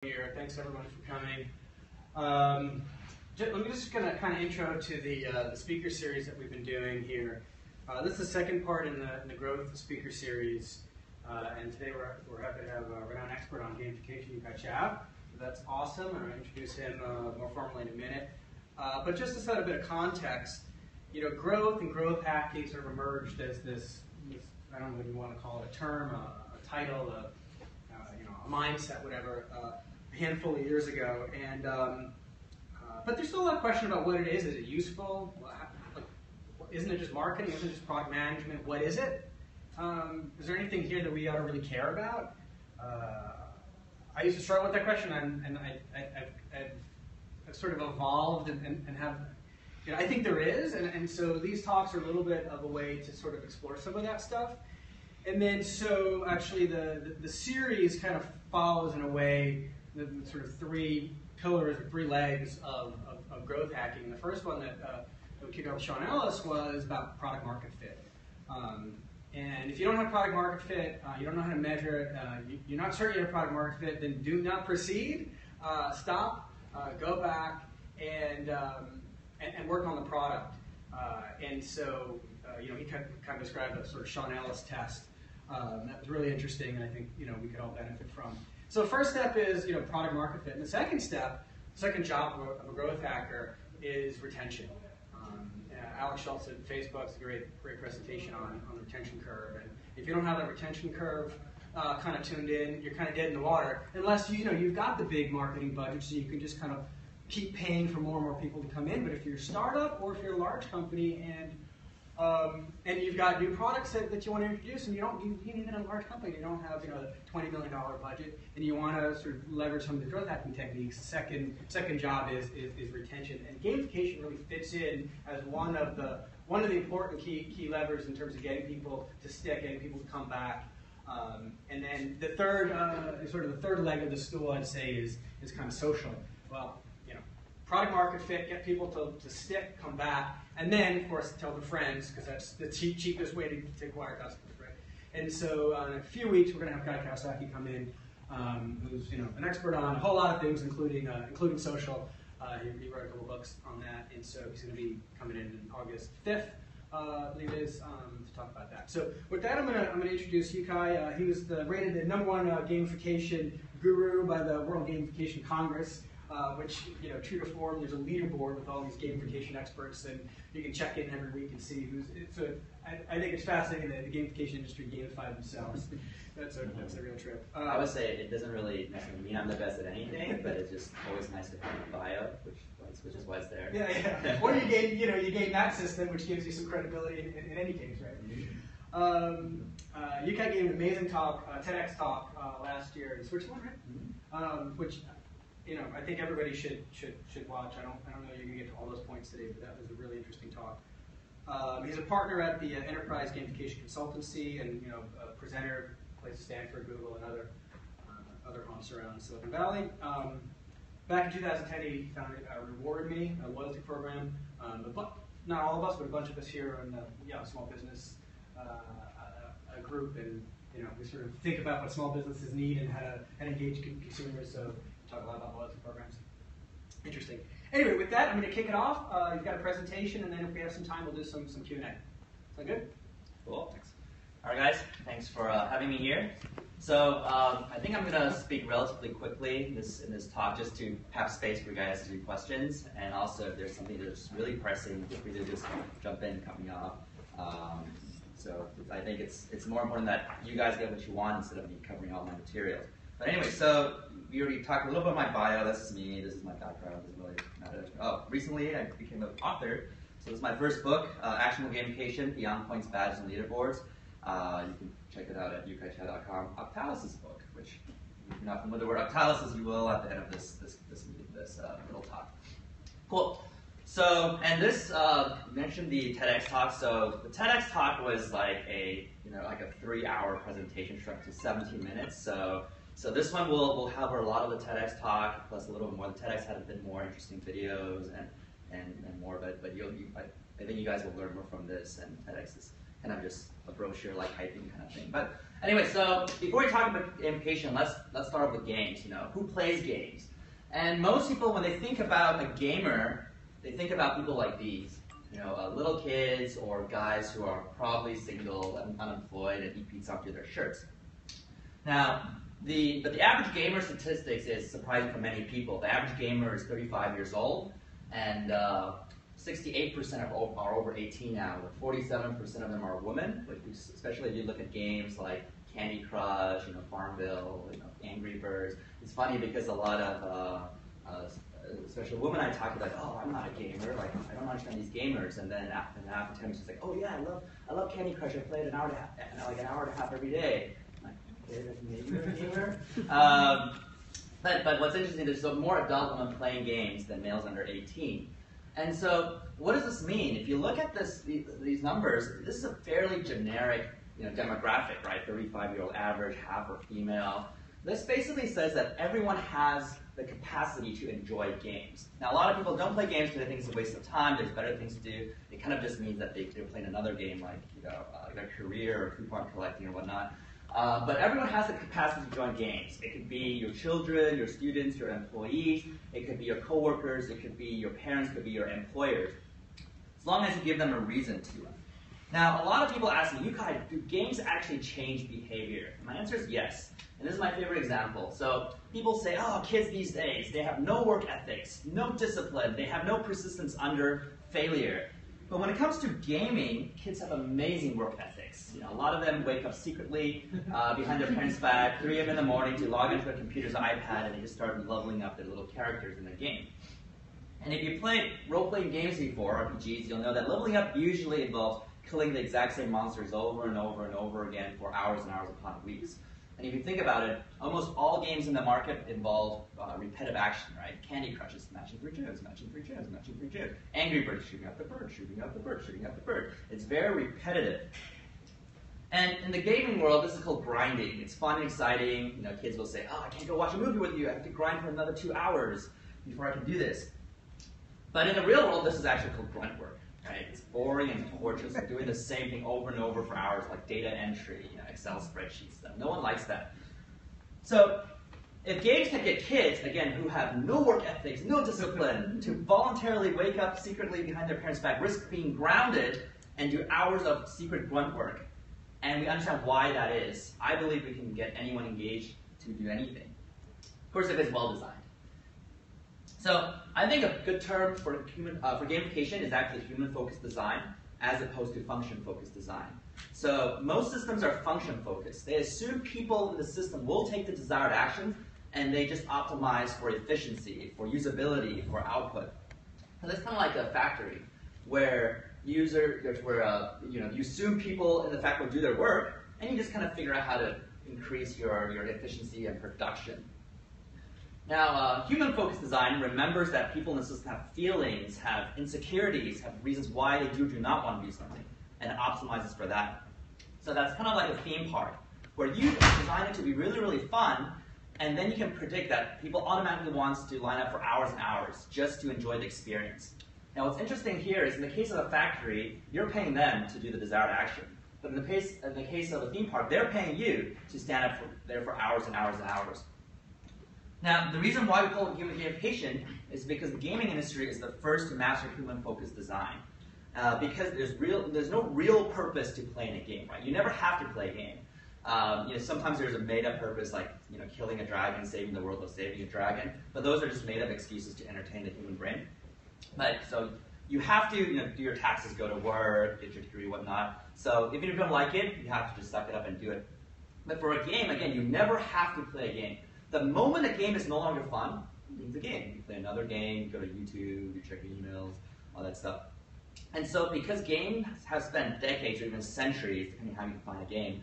Here. Thanks everyone for coming. Let me just kind of intro to the speaker series that we've been doing here. This is the second part in the growth speaker series, and today we're happy to have a renowned expert on gamification, Chou. So that's awesome, and I'll introduce him more formally in a minute. But just to set a bit of context, growth and growth hacking sort of emerged as this I don't know what you want to call it, a term, a title, a mindset, whatever. A handful of years ago, and but there's still a lot of question about what it is. Is it useful? Isn't it just marketing? Isn't it just product management? What is it? Is there anything here that we ought to really care about? I used to struggle with that question, and I've sort of evolved and have. I think there is, and so these talks are a little bit of a way to sort of explore some of that stuff. And then so actually the series kind of follows in a way the sort of three pillars or three legs of growth hacking. And the first one that we kicked off with Sean Ellis was about product market fit. And if you don't have product market fit, you don't know how to measure it, you're not certain you have product market fit, then do not proceed. Stop, go back, and work on the product. And so he kind of described the sort of Sean Ellis test. That was really interesting, and I think we could all benefit from. So first step is product market fit, and the second step, second job of a growth hacker is retention. Alex Schultz at Facebook's a great presentation on the retention curve, and if you don't have that retention curve kind of tuned in, you're kind of dead in the water unless you've got the big marketing budget, so you can just kind of keep paying for more and more people to come in. But if you're a startup or if you're a large company and you've got new products that you want to introduce, and you need a large company, you don't have a $20 million budget, and you want to sort of leverage some of the growth hacking techniques. The second job is retention, and gamification really fits in as one of the important key levers in terms of getting people to stick, getting people to come back. And then the third sort of the third leg of the stool, I'd say, is kind of social. Well, product market fit, get people to stick, come back, and then, of course, tell their friends, because that's the cheapest way to acquire customers, right? And so in a few weeks, we're going to have Guy Kawasaki come in, who's an expert on a whole lot of things, including social. He wrote a couple books on that, and so he's going to be coming in August 5th, I believe it is, to talk about that. So with that, I'm going to introduce Yukai. He was rated the #1 gamification guru by the World Gamification Congress. Which, true to form, there's a leaderboard with all these gamification experts, and you can check in every week and see who's. So I think it's fascinating that the gamification industry gamified themselves. That's a real trip. I would say it doesn't really necessarily mean I'm the best at anything, but it's just always nice to have a bio, which is why it's there. Yeah. Or you gain that system, which gives you some credibility in any case, right? Yukai gave an amazing talk, TEDx talk last year in Switzerland, right? Which. I think everybody should watch. I don't know you're going to get to all those points today, but that was a really interesting talk. He's a partner at the Enterprise Gamification Consultancy, and a presenter, places Stanford, Google, and other haunts around Silicon Valley. Back in 2010, he founded Reward Me, a loyalty program. Not all of us, but a bunch of us here in the small business group, and we sort of think about what small businesses need and how to engage consumers. So. Talk a lot about loyalty programs. Interesting. Anyway, with that, I'm going to kick it off. You've got a presentation, and then if we have some time, we'll do some Q&A. Sound good? Cool. Thanks. All right, guys. Thanks for having me here. So I think I'm going to speak relatively quickly in this talk, just to have space for you guys to do questions, and also if there's something that's really pressing, feel free to just jump in, cut me off. So I think it's more important that you guys get what you want instead of me covering all my materials. But anyway, so we already talked a little bit about my bio. This is me. This is my background. Doesn't really matter. Recently I became an author. So this is my first book, Actionable Gamification: Beyond Points, Badges, and Leaderboards. You can check it out at yukaichou.com. Octalis' book, which if you're not familiar with the word Octalis, you will at the end of this little talk. Cool. So, and this mentioned the TEDx talk. So the TEDx talk was like a 3-hour presentation struck to 17 minutes. So this one will have a lot of the TEDx talk, plus a little bit more. The TEDx had a bit more interesting videos and more, but I think you guys will learn more from this, and TEDx is kind of just a brochure-like hyping kind of thing. But anyway, so before we talk about gamification, let's start off with games. Who plays games? And most people, when they think about a gamer, they think about people like these. Little kids or guys who are probably single and unemployed and eat pizza off their shirts. Now, but the average gamer statistics is surprising for many people. The average gamer is 35 years old, and 68% are over 18 now. 47% of them are women, especially if you look at games like Candy Crush, Farmville, Angry Birds. It's funny because a lot of especially women I talk to, like, oh, I'm not a gamer, like, I don't understand these gamers, and then after 10 minutes, she's like, oh yeah, I love Candy Crush, I play it an hour and a half every day. I'm like, okay, maybe you're a gamer. But what's interesting, there's more adult women playing games than males under 18. And so, what does this mean? If you look at these numbers, this is a fairly generic demographic, right? 35-year-old average, half are female. This basically says that everyone has the capacity to enjoy games. Now, a lot of people don't play games because they think it's a waste of time. There's better things to do. It kind of just means that they're playing another game, like their career or coupon collecting or whatnot. But everyone has the capacity to join games. It could be your children, your students, your employees. It could be your coworkers. It could be your parents. It could be your employers. As long as you give them a reason to. Now, a lot of people ask me, Yukai, do games actually change behavior? And my answer is yes. And this is my favorite example. So people say, oh, kids these days, they have no work ethics, no discipline, they have no persistence under failure. But when it comes to gaming, kids have amazing work ethics. A lot of them wake up secretly behind their parents' back, 3 a.m. in the morning to log into a computer's iPad, and they just start leveling up their little characters in the game. And if you played role-playing games before, RPGs, you'll know that leveling up usually involves killing the exact same monsters over and over and over again for hours and hours upon weeks. And if you think about it, almost all games in the market involve repetitive action, right? Candy Crush is matching 3 gems, matching 3 gems, matching 3 gems. Angry Birds, shooting out the bird, shooting out the bird, shooting out the bird. It's very repetitive. And in the gaming world, this is called grinding. It's fun and exciting. Kids will say, oh, I can't go watch a movie with you. I have to grind for another 2 hours before I can do this. But in the real world, this is actually called grunt work. Right? It's boring and torturous. We're doing the same thing over and over for hours, like data entry, Excel spreadsheets. Stuff. No one likes that. So, if games can get kids, again, who have no work ethics, no discipline, to voluntarily wake up secretly behind their parents' back, risk being grounded, and do hours of secret grunt work, and we understand why that is, I believe we can get anyone engaged to do anything. Of course, if it's well designed. So I think a good term for gamification is actually human-focused design as opposed to function-focused design. So most systems are function-focused. They assume people in the system will take the desired action, and they just optimize for efficiency, for usability, for output. And that's kind of like a factory where you assume people in the factory will do their work, and you just kind of figure out how to increase your efficiency and production. Now, human-focused design remembers that people in the system have feelings, have insecurities, have reasons why they do not want to do something, and optimizes for that. So that's kind of like a theme park, where you design it to be really, really fun, and then you can predict that people automatically want to line up for hours and hours just to enjoy the experience. Now, what's interesting here is in the case of a factory, you're paying them to do the desired action. But in the case of a theme park, they're paying you to stand up there for hours and hours and hours. Now, the reason why we call it gamification is because the gaming industry is the first to master human-focused design. Because there's no real purpose to playing a game, right? You never have to play a game. Sometimes there's a made-up purpose, like killing a dragon, saving the world, or saving a dragon. But those are just made-up excuses to entertain the human brain. But so you have to do your taxes, go to work, get your degree, whatnot. So even if you don't like it, you have to just suck it up and do it. But for a game, again, you never have to play a game. The moment a game is no longer fun, it means a game. You play another game, you go to YouTube, you check your emails, all that stuff. And so because games have spent decades or even centuries, depending on how you define a game,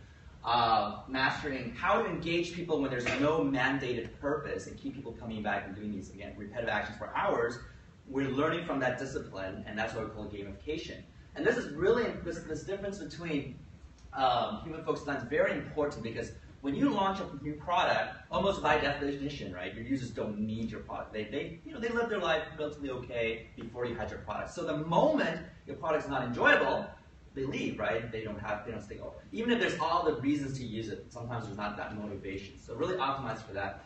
mastering how to engage people when there's no mandated purpose and keep people coming back and doing these, again, repetitive actions for hours, we're learning from that discipline, and that's what we call gamification. And this is really, this difference between human-focused design is very important because when you launch a new product, almost by definition, right, your users don't need your product. They live their life relatively okay before you had your product. So the moment your product's not enjoyable, they leave, right? They don't stay. Even if there's all the reasons to use it, sometimes there's not that motivation. So really optimize for that.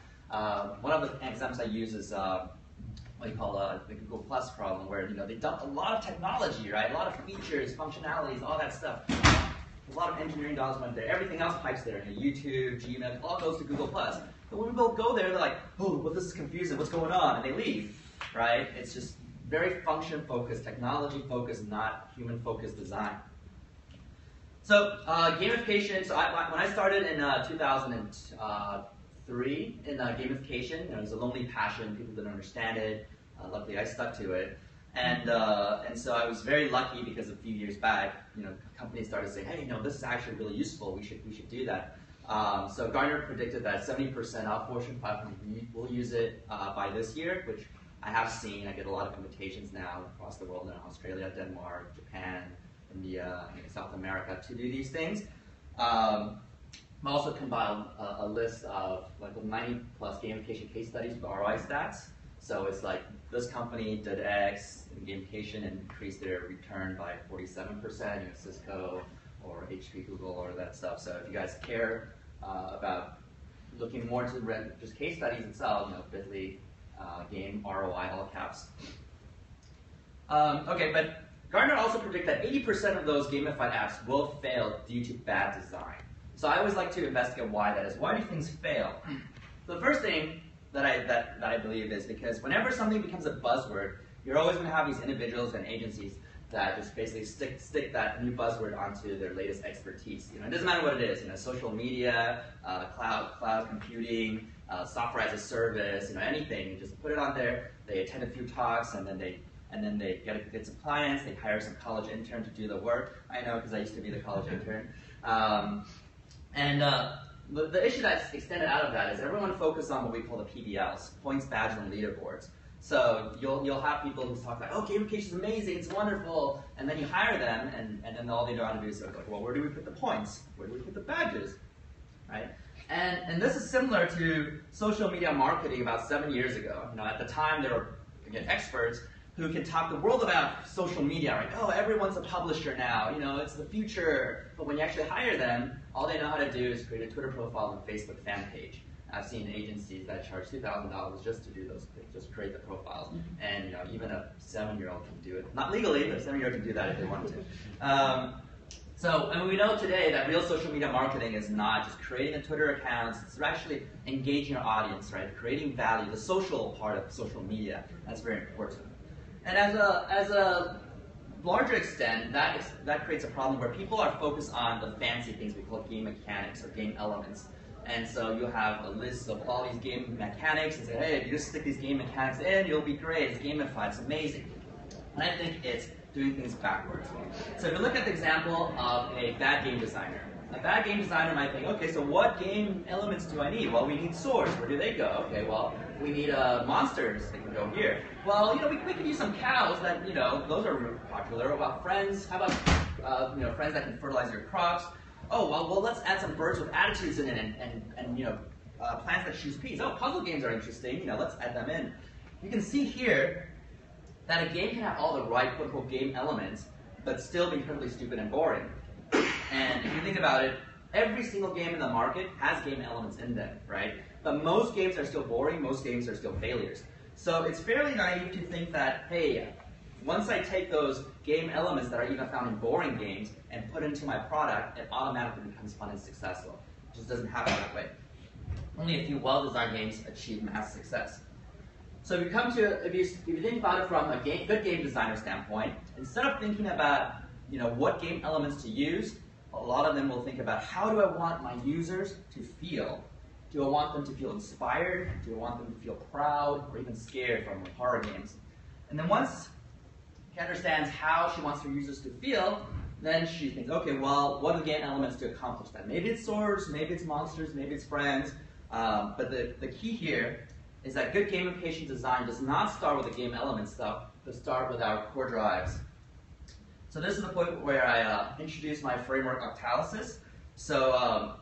One of the examples I use is what you call the Google Plus problem, where they dump a lot of technology, right? A lot of features, functionalities, all that stuff. A lot of engineering dollars went there. Everything else pipes there. YouTube, Gmail, all goes to Google Plus. But when people go there, they're like, oh, well, this is confusing. What's going on? And they leave, right? It's just very function-focused, technology-focused, not human-focused design. So gamification. So when I started in 2003 in gamification, it was a lonely passion. People didn't understand it. Luckily, I stuck to it. And so I was very lucky because a few years back, companies started saying, hey, this is actually really useful. We should do that. So Gartner predicted that 70% of Fortune 500 will use it by this year, which I have seen. I get a lot of invitations now across the world, in Australia, Denmark, Japan, India, South America, to do these things. I also compiled a list of like 90+ gamification case studies with ROI stats. So it's like this company did X in gamification and increased their return by 47%, Cisco or HP, Google, or that stuff. So if you guys care about looking more into just case studies itself, bit.ly, game ROI, all caps. Okay, but Gartner also predicts that 80% of those gamified apps will fail due to bad design. So I always like to investigate why that is. Why do things fail? So the first thing that I believe is because whenever something becomes a buzzword, you're always going to have these individuals and agencies that just basically stick that new buzzword onto their latest expertise. It doesn't matter what it is. Social media, cloud computing, software as a service. Anything. You just put it on there. They attend a few talks, and then they get some clients. They hire some college intern to do the work. I know because I used to be the college intern. The issue that's extended out of that is everyone focused on what we call the PBLs, points, badges, and leaderboards. So you'll have people who talk like, oh, gamification is amazing, it's wonderful, and then you hire them, and then all they know how to do is like, well, where do we put the points? Where do we put the badges? Right? And this is similar to social media marketing about 7 years ago. At the time there were, again, experts who can talk the world about social media, right? Oh, everyone's a publisher now, it's the future. But when you actually hire them, all they know how to do is create a Twitter profile and a Facebook fan page. I've seen agencies that charge $2,000 just to do those things, just create the profiles. And even a 7-year-old can do it. Not legally, but a 7-year-old can do that if they want to. So we know today that real social media marketing is not just creating a Twitter account, it's actually engaging your audience, right? Creating value, the social part of social media. That's very important. And as a larger extent, that creates a problem where people are focused on the fancy things we call game mechanics or game elements. And so you have a list of all these game mechanics and say, hey, if you just stick these game mechanics in, you'll be great, it's gamified, it's amazing. And I think it's doing things backwards. So if you look at the example of a bad game designer, a bad game designer might think, okay, so what game elements do I need? Well, we need swords. Where do they go? Okay, well, we need monsters. They can go here. Well, we could use some cows that, those are really popular. What about friends? How about, friends that can fertilize your crops? Oh, well, let's add some birds with attitudes in it and plants that choose peace. Oh, puzzle games are interesting. Let's add them in. You can see here that a game can have all the right, quote-unquote, game elements, but still be incredibly stupid and boring. And if you think about it, every single game in the market has game elements in them, right? But most games are still boring, most games are still failures. So it's fairly naive to think that, hey, once I take those game elements that are even found in boring games and put into my product, it automatically becomes fun and successful. It just doesn't happen that way. Only a few well-designed games achieve mass success. So if you think about it from a good game designer standpoint, instead of thinking about what game elements to use, a lot of them will think about how do I want my users to feel? Do I want them to feel inspired? Do I want them to feel proud or even scared from horror games? And then once she understands how she wants her users to feel, then she thinks, okay, well, what are the game elements to accomplish that? Maybe it's swords, maybe it's monsters, maybe it's friends. But the key here is that good gamification design does not start with the game element stuff, but start with our core drives. So this is the point where I introduce my framework Octalysis. So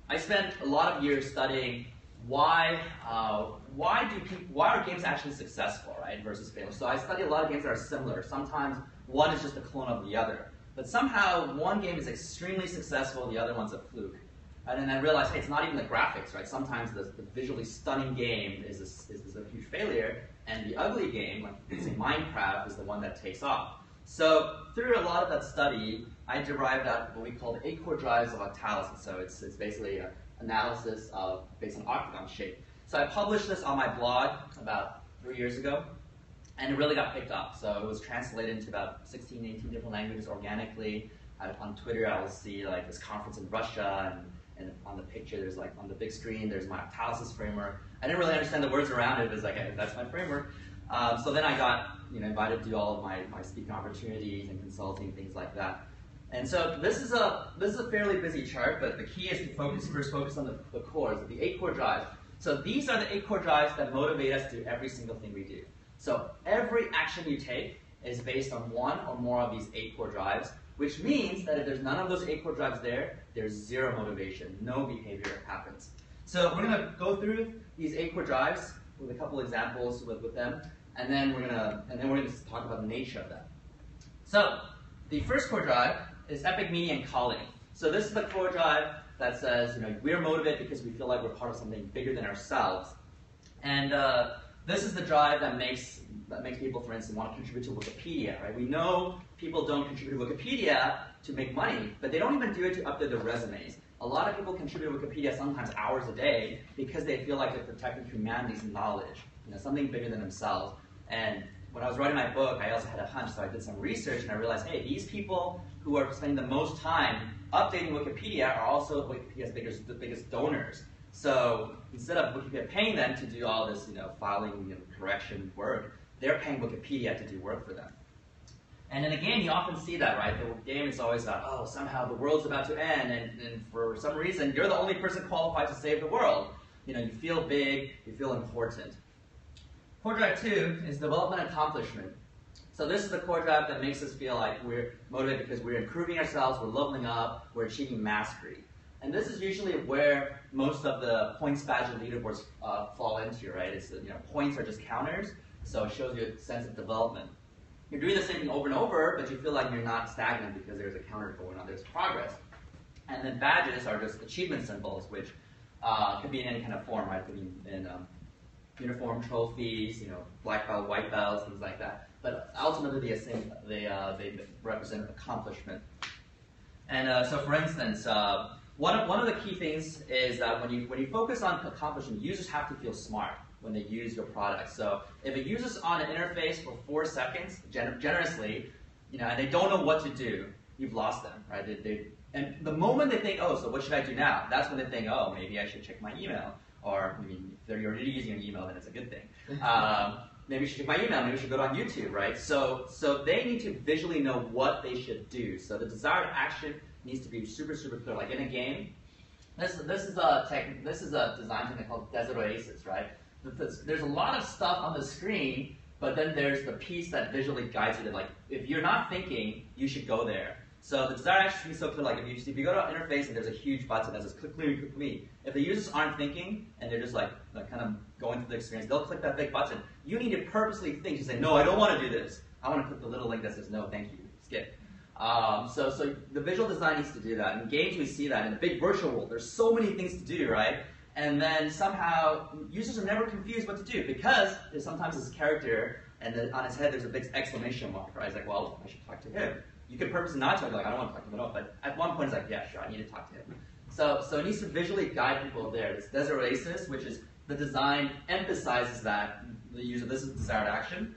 I spent a lot of years studying why are games actually successful, right, versus failure. So I study a lot of games that are similar. Sometimes one is just a clone of the other. But somehow one game is extremely successful, the other one's a fluke. And then I realized, hey, it's not even the graphics, right? Sometimes the visually stunning game is a huge failure, and the ugly game, like say Minecraft, is the one that takes off. So through a lot of that study, I derived out what we call the 8 core drives of octalysis. So it's basically an analysis based on octagon shape. So I published this on my blog about 3 years ago, and it really got picked up. So it was translated into about 16, 18 different languages organically. On Twitter, I will see like this conference in Russia, and on the picture, there's like on the big screen, there's my octalysis framework. I didn't really understand the words around it. It was like, hey, that's my framework. So then I got invited to do all of my speaking opportunities and consulting, things like that. And so this is a fairly busy chart, but the key is to first focus on the cores, the 8 core drives. So these are the 8 core drives that motivate us to do every single thing we do. So every action you take is based on one or more of these 8 core drives, which means that if there's none of those 8 core drives there, there's zero motivation, no behavior happens. So we're going to go through these 8 core drives with a couple examples with them, and then we're going to talk about the nature of them. So the first core drive is epic meaning and calling. So this is the core drive that says, we're motivated because we feel like we're part of something bigger than ourselves. And this is the drive that makes people, for instance, want to contribute to Wikipedia, right? We know people don't contribute to Wikipedia to make money, but they don't even do it to update their resumes. A lot of people contribute to Wikipedia sometimes hours a day because they feel like they're protecting humanity's knowledge, something bigger than themselves. And when I was writing my book, I also had a hunch, so I did some research, and I realized, hey, these people who are spending the most time updating Wikipedia are also Wikipedia's biggest donors. So instead of Wikipedia paying them to do all this, filing, correction work, they're paying Wikipedia to do work for them. And in a game, you often see that, right? The game is always about, oh, somehow the world's about to end, and for some reason, you're the only person qualified to save the world. You feel big, you feel important. Core drive 2 is development and accomplishment. So this is the core drive that makes us feel like we're motivated because we're improving ourselves, we're leveling up, we're achieving mastery. And this is usually where most of the points badge and leaderboards fall into, right? It's points are just counters, so it shows you a sense of development. You're doing the same thing over and over, but you feel like you're not stagnant because there's a counter going on, there's progress. And then badges are just achievement symbols, which could be in any kind of form, right? Could be in uniform trophies, black belt, white belts, things like that. But ultimately, they represent accomplishment. And so, for instance, one of the key things is that when you focus on accomplishment, users have to feel smart when they use your product. So if a user's on an interface for 4 seconds, generously, and they don't know what to do, you've lost them, right? And the moment they think, oh, so what should I do now? That's when they think, oh, maybe I should check my email. Or if they're already using an email, then it's a good thing. Maybe you should check my email. Maybe you should go on YouTube, right? So they need to visually know what they should do. So the desired action needs to be super, super clear. Like in a game, this is a design technique called Desert Oasis, right? There's a lot of stuff on the screen, but then there's the piece that visually guides you to, like, if you're not thinking, you should go there. So the desired action should be so clear, like if you go to an interface and there's a huge button that says click me. If the users aren't thinking and they're just like kind of going through the experience, they'll click that big button. You need to purposely think to say, no, I don't want to do this. I want to click the little link that says no, thank you, skip. So the visual design needs to do that. In games, we see that. In a big virtual world, there's so many things to do, right? And then somehow, users are never confused what to do because there's sometimes this character, and then on his head there's a big exclamation mark, right? It's like, well, I should talk to him. You could purposely not talk, like, I don't want to talk to him at all, but at one point it's like, yeah, sure, I need to talk to him. So it needs to visually guide people there. This Desert Oasis, which is the design, emphasizes that the user, this is desired action.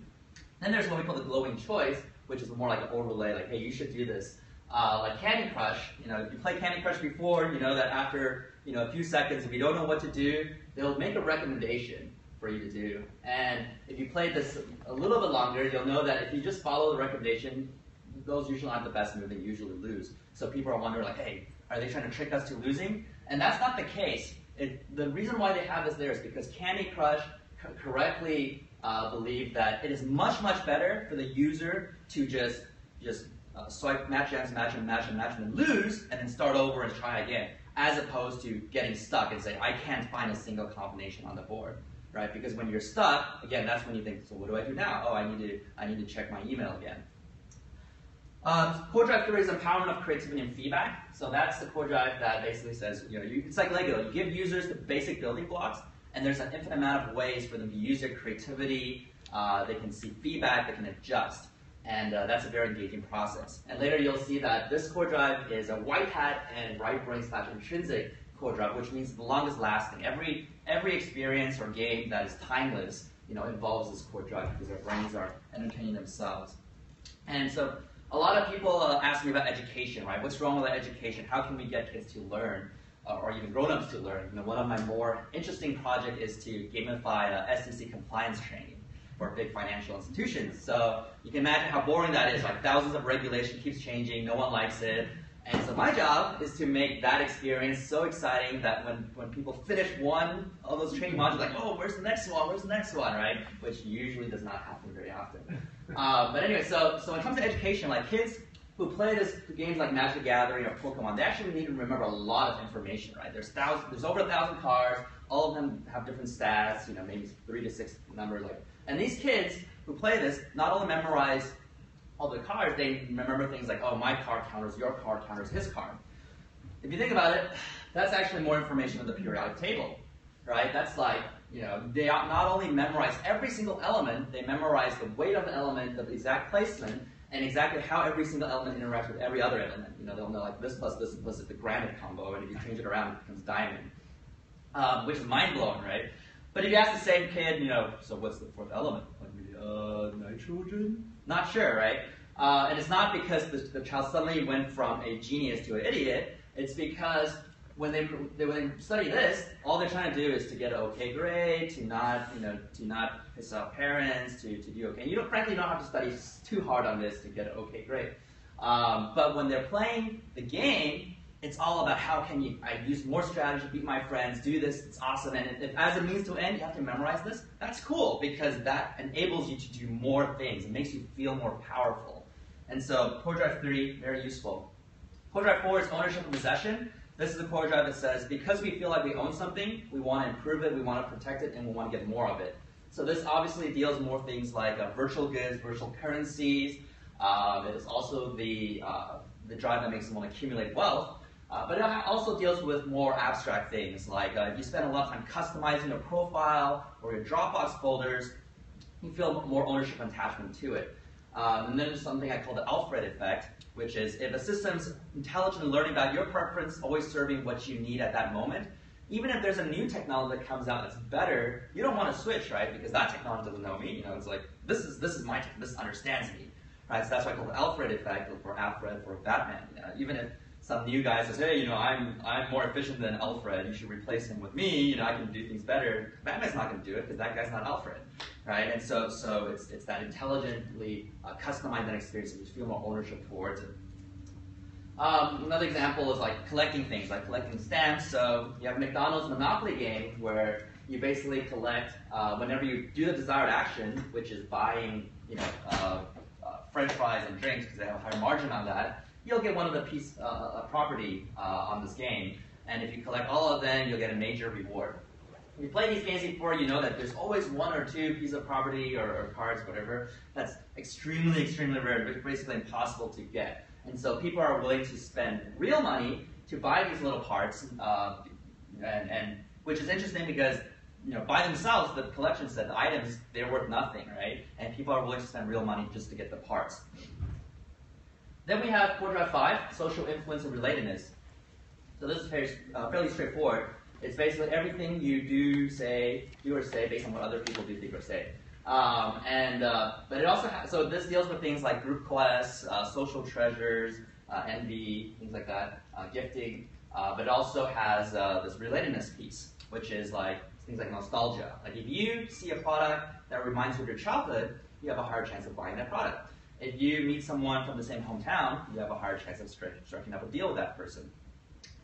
Then there's what we call the glowing choice, which is more like an overlay, like, hey, you should do this. Like Candy Crush, if you played Candy Crush before, you know that after a few seconds, if you don't know what to do, they'll make a recommendation for you to do. And if you played this a little bit longer, you'll know that if you just follow the recommendation, those usually aren't the best move, they usually lose. So people are wondering, like, hey, are they trying to trick us to losing? And that's not the case. The reason why they have this there is because Candy Crush correctly believe that it is much, much better for the user to just swipe, match, and then lose, and then start over and try again, as opposed to getting stuck and say, I can't find a single combination on the board, right? Because when you're stuck, again, that's when you think, so what do I do now? Oh, I need to check my email again. Core drive 3 is empowerment of creativity and feedback. So that's the core drive that basically says, it's like Lego. You give users the basic building blocks, and there's an infinite amount of ways for them to use their creativity. They can see feedback, they can adjust. And that's a very engaging process. And later you'll see that this core drive is a white hat and right brain / intrinsic core drive, which means the longest lasting. Every experience or game that is timeless, involves this core drive because our brains are entertaining themselves. And so a lot of people ask me about education, right? What's wrong with education? How can we get kids to learn, or even grown-ups to learn? One of my more interesting projects is to gamify SEC compliance training for big financial institutions. So you can imagine how boring that is. Like thousands of regulation keeps changing, no one likes it. And so my job is to make that experience so exciting that when people finish one of those training modules, like, oh, where's the next one? Where's the next one, right? Which usually does not happen very often. But anyway, so when it comes to education, like kids who play games like Magic the Gathering or Pokemon, they actually need to remember a lot of information, right? There's over 1,000 cards. All of them have different stats, maybe 3 to 6 numbers. And these kids who play this not only memorize all the cards, they remember things like, oh, my card counters, your card counters, his card. If you think about it, that's actually more information than the periodic table, right? That's like, they not only memorize every single element, they memorize the weight of the element, the exact placement, and exactly how every single element interacts with every other element. They'll know like this plus this plus is the granite combo, and if you change it around, it becomes diamond, which is mind-blowing, right? But if you ask the same kid, so what's the fourth element? Like, nitrogen? Not sure, right? And it's not because the child suddenly went from a genius to an idiot. It's because when they study this, all they're trying to do is to get an okay grade, to not piss off parents, to do okay. And frankly, you don't have to study too hard on this to get an okay grade. But when they're playing the game, it's all about how can I use more strategy, beat my friends, do this, it's awesome. And if as a means to an end, you have to memorize this, that's cool because that enables you to do more things. It makes you feel more powerful. And so core drive 3, very useful. Core drive 4 is ownership and possession. This is the core drive that says because we feel like we own something, we want to improve it, we want to protect it, and we want to get more of it. So this obviously deals more things like virtual goods, virtual currencies. It is also the drive that makes them want to accumulate wealth. But it also deals with more abstract things, like if you spend a lot of time customizing a profile or your Dropbox folders, you feel more ownership and attachment to it. And then there's something I call the Alfred effect, which is if a system's intelligently learning about your preference, always serving what you need at that moment, even if there's a new technology that comes out that's better, you don't want to switch, right? Because that technology doesn't know me. It's like, this is my technology, this understands me, right? So that's why I call the Alfred effect, or for Alfred, for Batman. Even if some new guy says, hey, I'm more efficient than Alfred, you should replace him with me, I can do things better. Batman's not going to do it because that guy's not Alfred, right? And so it's that intelligently customize that experience and you feel more ownership towards it. Another example is like collecting things, like collecting stamps. So you have McDonald's Monopoly game where you basically collect, whenever you do the desired action, which is buying French fries and drinks because they have a higher margin on that, you'll get one of the piece property on this game. And if you collect all of them, you'll get a major reward. If you play these games before, you know that there's always 1 or 2 pieces of property or cards, whatever, that's extremely, extremely rare, basically impossible to get. And so people are willing to spend real money to buy these little parts, and which is interesting because by themselves, the collection set, the items, they're worth nothing, right? And people are willing to spend real money just to get the parts. Then we have core drive 5, social influence and relatedness. So this is fairly straightforward. It's basically everything you do or say based on what other people do, think, or say. But it also so this deals with things like group quests, social treasures, envy, things like that, gifting. But it also has this relatedness piece, which is like things like nostalgia. Like if you see a product that reminds you of your childhood, you have a higher chance of buying that product. If you meet someone from the same hometown, you have a higher chance of striking up a deal with that person.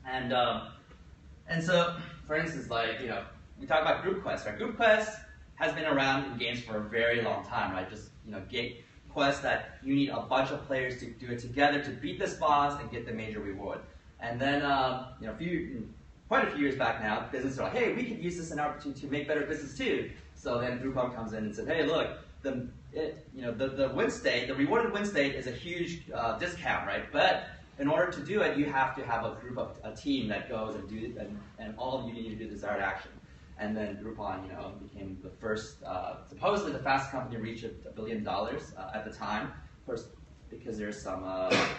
And so, for instance, like, we talk about group quests, right? Group quests has been around in games for a very long time, right? Just, get quests that you need a bunch of players to do it together to beat this boss and get the major reward. And then, quite a few years back now, businesses are like, hey, we could use this as an opportunity to make better business too. So then Groupon comes in and said, hey, look, the win state, the rewarded win state is a huge discount, right? But in order to do it, you have to have a team that goes and all of you need to do the desired action. And then Groupon, became the first, supposedly the fastest company to reach $1 billion at the time. Of course, because there's some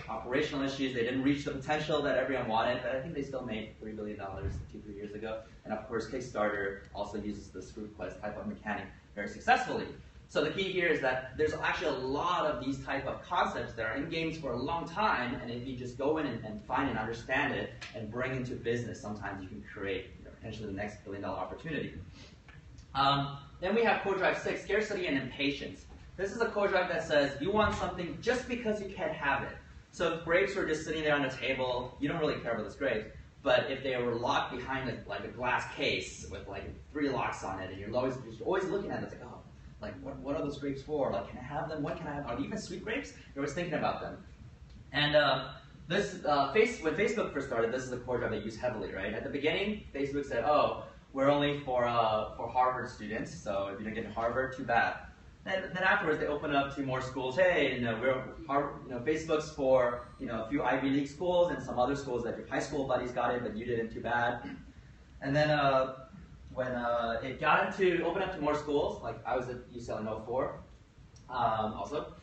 operational issues, they didn't reach the potential that everyone wanted, but I think they still made $3 billion 2-3 years ago. And of course, Kickstarter also uses this group quest type of mechanic very successfully. So the key here is that there's actually a lot of these type of concepts that are in games for a long time, and if you just go in and find and understand it and bring into business, sometimes you can create potentially the next $1 billion opportunity. Then we have core drive 6, scarcity and impatience. This is a core drive that says you want something just because you can't have it. So if grapes were just sitting there on the table, you don't really care about those grapes. But if they were locked behind a glass case with 3 locks on it, and you're always looking at it, it's what are those grapes for? Can I have them? When can I have them? Are they even sweet grapes? You're always thinking about them. And when Facebook first started, this is a core drive they use heavily, right? At the beginning, Facebook said, oh, we're only for Harvard students, so if you don't get to Harvard, too bad. Then afterwards, they open up to more schools. Hey, Facebook's for a few Ivy League schools and some other schools that your high school buddies got in, but you didn't, too bad. And then when it got open up to more schools, like I was at UCLA in 2004, also,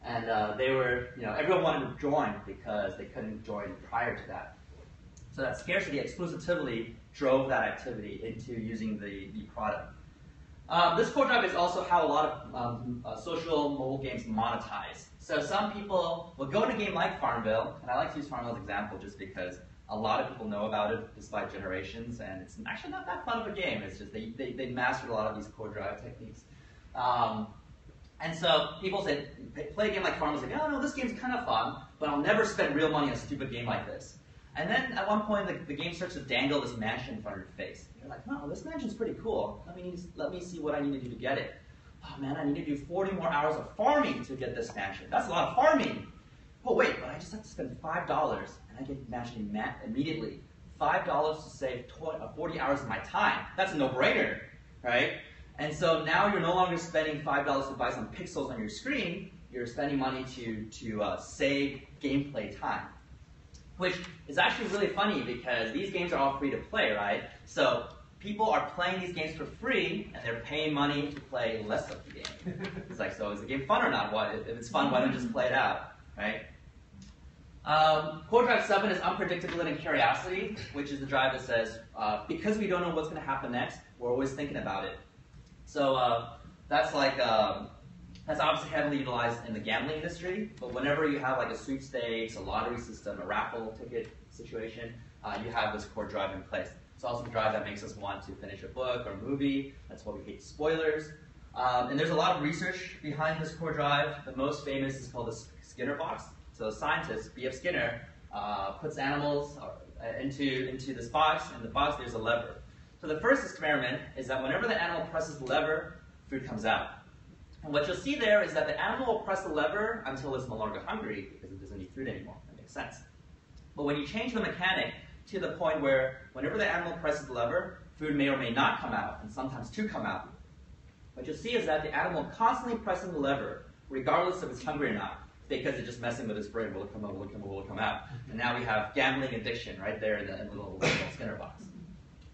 and they were, everyone wanted to join because they couldn't join prior to that. So that scarcity exclusively drove that activity into using the product. This core drive is also how a lot of social mobile games monetize. So some people will go to a game like Farmville, and I like to use Farmville as an example just because a lot of people know about it despite generations, and it's actually not that fun of a game. It's just they mastered a lot of these core drive techniques. And so people say, play a game like Farmville, say, oh no, this game's kind of fun, but I'll never spend real money on a stupid game like this. And then at one point, the game starts to dangle this mansion in front of your face. You're like, oh, this mansion's pretty cool. Let me see what I need to do to get it. Oh man, I need to do 40 more hours of farming to get this mansion. That's a lot of farming. Oh wait, but I just have to spend $5 and I get the mansion immediately. $5 to save 40 hours of my time. That's a no-brainer, right? And so now you're no longer spending $5 to buy some pixels on your screen. You're spending money to save gameplay time. Which is actually really funny because these games are all free to play, right? So people are playing these games for free and they're paying money to play less of the game. It's like, so is the game fun or not? If it's fun, why don't you just play it out, right? Core drive 7 is unpredictability and curiosity, which is the drive that says, because we don't know what's going to happen next, we're always thinking about it. So that's obviously heavily utilized in the gambling industry, but whenever you have a sweepstakes, a lottery system, a raffle ticket situation, you have this core drive in place. It's also the drive that makes us want to finish a book or a movie. That's why we hate spoilers. And there's a lot of research behind this core drive. The most famous is called the Skinner box. So a scientist, B.F. Skinner, puts animals into this box. In the box, there's a lever. So the first experiment is that whenever the animal presses the lever, food comes out. And what you'll see there is that the animal will press the lever until it's no longer hungry because it doesn't need food anymore. That makes sense. But when you change the mechanic to the point where whenever the animal presses the lever, food may or may not come out, and sometimes two come out. What you'll see is that the animal constantly pressing the lever, regardless if it's hungry or not, because it's just messing with its brain. Will it come out? Will it come out? Will it come out? And now we have gambling addiction right there in the little Skinner box.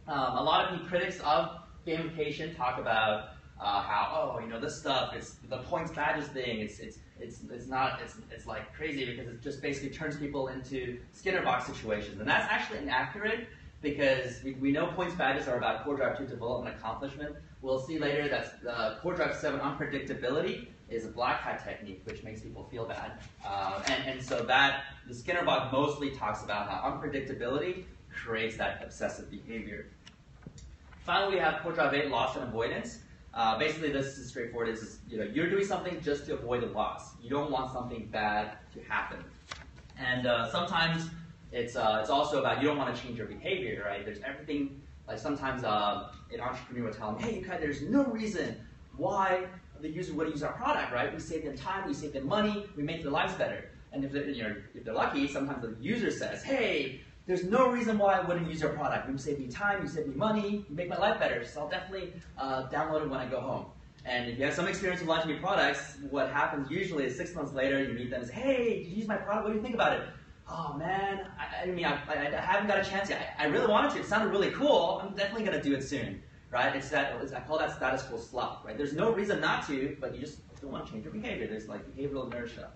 A lot of critics of gamification talk about how this stuff, it's the points badges thing. It's like crazy because it just basically turns people into Skinner box situations, and that's actually inaccurate because we know points badges are about core drive 2 development accomplishment. We'll see later that core drive 7 unpredictability is a black hat technique, which makes people feel bad, and so that the Skinner box mostly talks about how unpredictability creates that obsessive behavior. Finally, we have core drive 8, loss and avoidance. Basically, this is straightforward. You're doing something just to avoid a loss. You don't want something bad to happen. And sometimes it's also about you don't want to change your behavior, right? There's everything, like sometimes an entrepreneur will tell them, hey, there's no reason why the user would use our product, right? We save them time, we save them money, we make their lives better. And if they're lucky, sometimes the user says, hey, there's no reason why I wouldn't use your product. You save me time, you save me money, you make my life better, so I'll definitely download it when I go home. And if you have some experience with launching new products, what happens usually is 6 months later, you meet them and say, hey, did you use my product? What do you think about it? Oh man, I haven't got a chance yet. I really wanted to. It sounded really cool. I'm definitely going to do it soon, right? I call that status quo slump, right? There's no reason not to, but you just don't want to change your behavior. There's like behavioral inertia.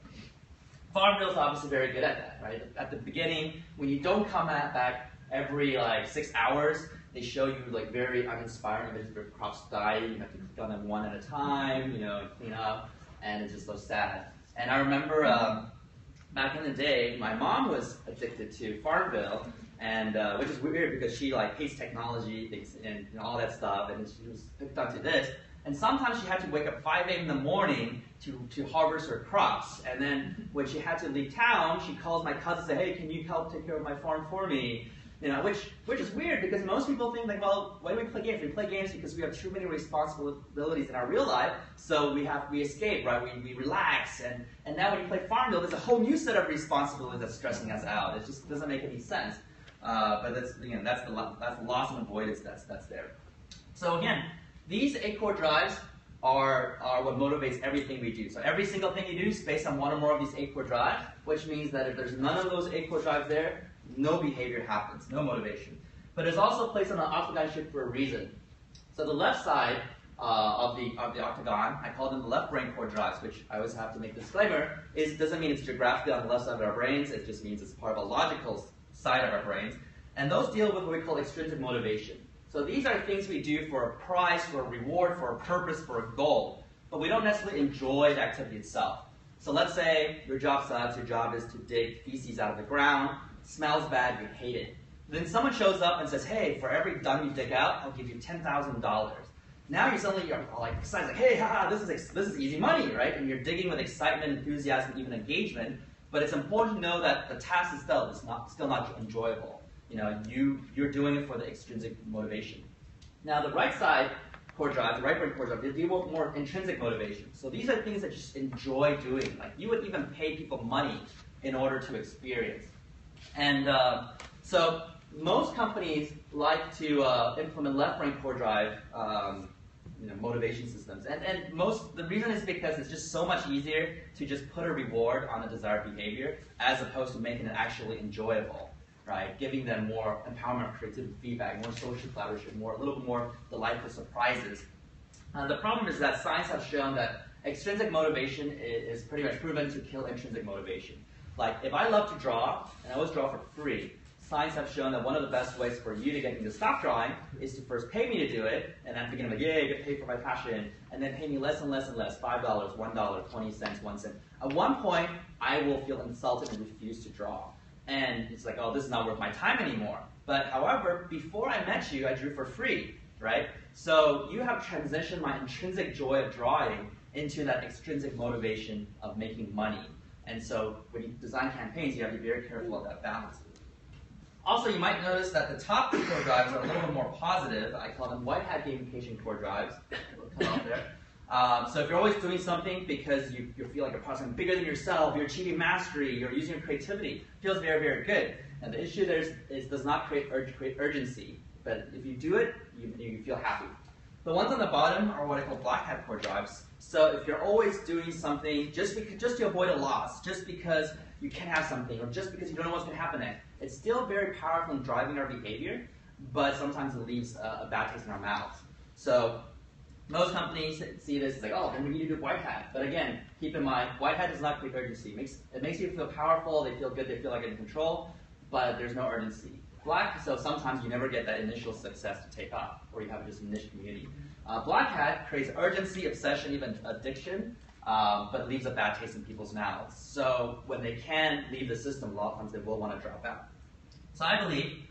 Farmville is obviously very good at that, right? At the beginning, when you don't come back every like 6 hours, they show you like very uninspiring images where crops die. You have to click on them one at a time, clean up, and it's just so sad. And I remember back in the day, my mom was addicted to Farmville, and which is weird because she like hates technology and all that stuff, and she was hooked onto this. And sometimes she had to wake up 5 a.m. in the morning to harvest her crops. And then when she had to leave town, she calls my cousin and says, hey, can you help take care of my farm for me? Which is weird because most people think like, well, why do we play games? We play games because we have too many responsibilities in our real life, so we escape, right? We relax, and now when you play Farmville, there's a whole new set of responsibilities that's stressing us out. It just doesn't make any sense. But that's the loss and avoidance that's there. So again, these 8 core drives are what motivates everything we do. So every single thing you do is based on one or more of these 8 core drives, which means that if there's none of those 8 core drives there, no behavior happens, no motivation. But it's also placed on an octagon shape for a reason. So the left side of the octagon, I call them the left brain core drives, which I always have to make a disclaimer, doesn't mean it's geographically on the left side of our brains, it just means it's part of a logical side of our brains. And those deal with what we call extrinsic motivation. So these are things we do for a prize, for a reward, for a purpose, for a goal. But we don't necessarily enjoy the activity itself. So let's say your job sucks, your job is to dig feces out of the ground, smells bad, you hate it. Then someone shows up and says, hey, for every dung you dig out, I'll give you $10,000. Now you're suddenly like excited, like, hey, haha, this is easy money, right? And you're digging with excitement, enthusiasm, even engagement. But it's important to know that the task itself is still not enjoyable. You're doing it for the extrinsic motivation. Now the right side core drive, the right brain core drive, they deal with more intrinsic motivation. So these are things that you just enjoy doing. Like you would even pay people money in order to experience. And so most companies like to implement left brain core drive motivation systems. And the reason is because it's just so much easier to just put a reward on the desired behavior as opposed to making it actually enjoyable, right? Giving them more empowerment, creativity, feedback, more social collaboration, a little bit more delightful surprises. The problem is that science has shown that extrinsic motivation is pretty much proven to kill intrinsic motivation. Like, if I love to draw, and I always draw for free, science have shown that one of the best ways for you to get me to stop drawing is to first pay me to do it, and I'm thinking, like, yay, I get paid for my passion, and then pay me less and less and less, $5, $1, 20 cents, 1 cent. At one point, I will feel insulted and refuse to draw. And it's like, oh, this is not worth my time anymore. But however, before I met you, I drew for free, right? So you have transitioned my intrinsic joy of drawing into that extrinsic motivation of making money. And so when you design campaigns, you have to be very careful of that balance. Also, you might notice that the top two core drives are a little bit more positive. I call them white hat gamification core drives. It'll come out there. So if you're always doing something because you feel like you're part of something bigger than yourself, you're achieving mastery, you're using your creativity, it feels very, very good. And the issue there is it does not create urgency. But if you do it, you feel happy. The ones on the bottom are what I call black hat core drives. So if you're always doing something just to avoid a loss, just because you can have something, or just because you don't know what's going to happen next, it's still very powerful in driving our behavior, but sometimes it leaves a bad taste in our mouths. So most companies see this as like, oh, then we need to do white hat. But again, keep in mind, white hat does not create urgency. It makes you feel powerful, they feel good, they feel like in control, but there's no urgency. Black, so sometimes you never get that initial success to take off, or you have just a niche community. Black hat creates urgency, obsession, even addiction, but leaves a bad taste in people's mouths. So when they can leave the system, a lot of times they will want to drop out. So I believe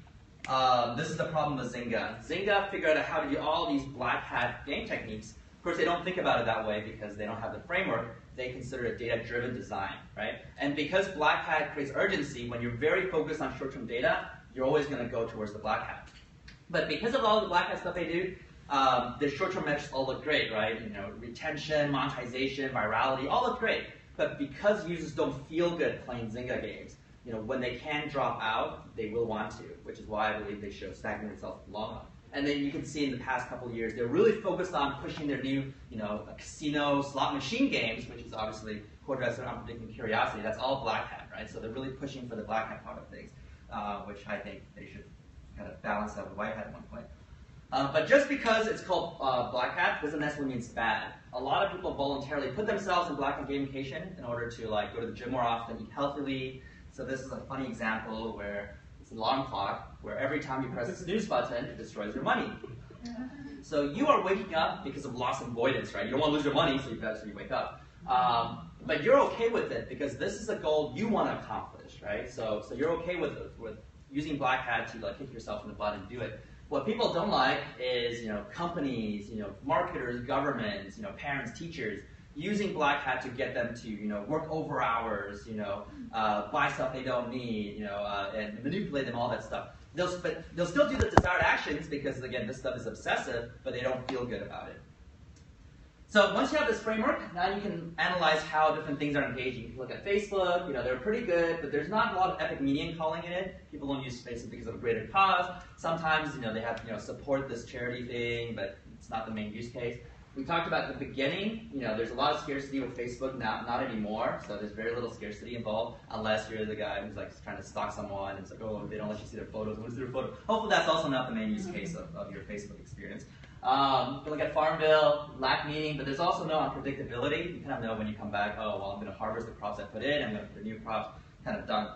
this is the problem with Zynga. Zynga figured out how to do all these black hat game techniques. Of course, they don't think about it that way because they don't have the framework. They consider it data-driven design, right? And because black hat creates urgency, when you're very focused on short-term data, you're always going to go towards the black hat. But because of all the black hat stuff they do, the short-term metrics all look great, right? Retention, monetization, virality, all look great. But because users don't feel good playing Zynga games, when they can drop out, they will want to, which is why I believe they show stagnant results in the long run. And then you can see in the past couple of years, they're really focused on pushing their new, casino slot machine games, which is obviously core drives for unpredictable curiosity. That's all black hat, right? So they're really pushing for the black hat part of things, which I think they should kind of balance out with white hat at one point. But just because it's called black hat doesn't necessarily mean it's bad. A lot of people voluntarily put themselves in black hat gamification in order to go to the gym more often, eat healthily. So this is a funny example where it's an alarm clock where every time you press the snooze button, it destroys your money. So you are waking up because of loss avoidance, right? You don't want to lose your money, so you wake up. But you're okay with it because this is a goal you want to accomplish, right? So you're okay with using black hat to kick yourself in the butt and do it. What people don't like is, companies, marketers, governments, parents, teachers, using black hat to get them to, work over hours, buy stuff they don't need, and manipulate them, all that stuff. They'll still do the desired actions because, again, this stuff is obsessive, but they don't feel good about it. So once you have this framework, now you can analyze how different things are engaging. You can look at Facebook, they're pretty good, but there's not a lot of epic meaning calling in it. People don't use Facebook because of a greater cause. Sometimes, they have, support this charity thing, but it's not the main use case. We talked about at the beginning, there's a lot of scarcity with Facebook, not anymore, so there's very little scarcity involved, unless you're the guy who's trying to stalk someone, and it's they don't let you see their photos, what is their photo? Hopefully that's also not the main use case of your Facebook experience. You can look at Farmville, lack meaning, but there's also no unpredictability. You kind of know when you come back, oh, well, I'm going to harvest the crops I put in, I'm going to put new crops, kind of done.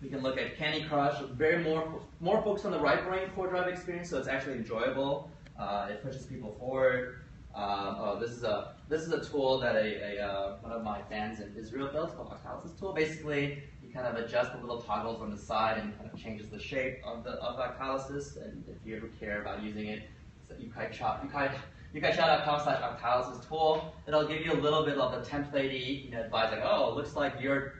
We can look at Candy Crush, very more focused on the right brain core drive experience, so it's actually enjoyable. It pushes people forward. This is a tool that one of my fans in Israel built. It's called Octalysis tool. Basically, you kind of adjust the little toggles on the side and it kind of changes the shape of Octalysis. And if you ever care about using it, it's at yukaichat.com/Octalysis tool. It'll give you a little bit of the template-y advice, oh, it looks like you're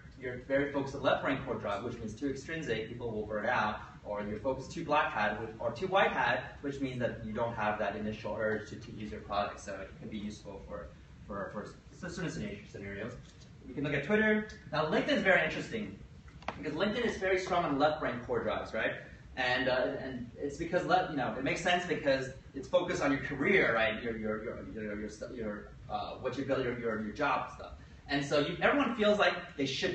very focused on left brain core drive, which means too extrinsic, people will burn out. Or you're focused too black hat or too white hat, which means that you don't have that initial urge to use your product. So it can be useful for certain scenarios. You can look at Twitter. Now LinkedIn is very interesting because LinkedIn is very strong on left brain core drives, right? And it's because it makes sense because it's focused on your career, right? What you build your job stuff. And so everyone feels like they need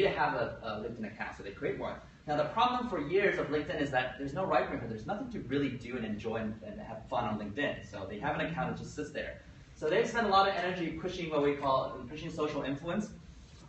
to have a LinkedIn account, so they create one. Now the problem for years of LinkedIn is that there's no right brain, there's nothing to really do and enjoy and have fun on LinkedIn. So they have an account that just sits there. So they spend a lot of energy pushing pushing social influence.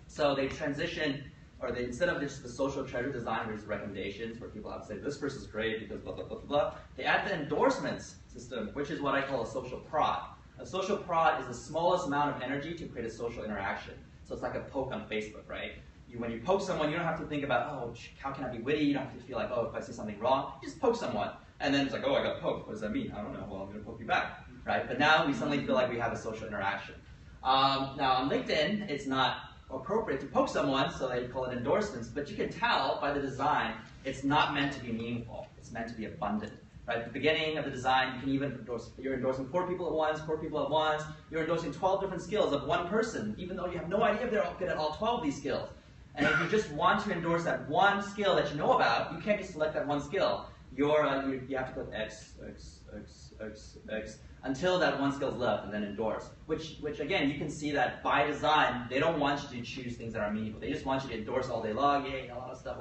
So they transition, instead of just the social treasure design, there's recommendations where people have to say, this person's great because blah, blah, blah, blah, blah. They add the endorsements system, which is what I call a social prod. A social prod is the smallest amount of energy to create a social interaction. So it's like a poke on Facebook, right? When you poke someone, you don't have to think about, oh, how can I be witty? You don't have to feel like, oh, if I say something wrong, you just poke someone. And then it's like, oh, I got poked. What does that mean? I don't know. Well, I'm going to poke you back, right? But now we suddenly feel like we have a social interaction. Now on LinkedIn, it's not appropriate to poke someone, so they call it endorsements. But you can tell by the design, it's not meant to be meaningful. It's meant to be abundant. Right? At the beginning of the design, you can even you're endorsing 4 people at once, 4 people at once. You're endorsing 12 different skills of one person, even though you have no idea if they're good at all 12 of these skills. And if you just want to endorse that one skill that you know about, you can't just select that one skill. You have to click X, X, X, X, X, until that one skill is left, and then endorse. Which again, you can see that by design, they don't want you to choose things that are meaningful. They just want you to endorse all day long, yay, a lot of stuff.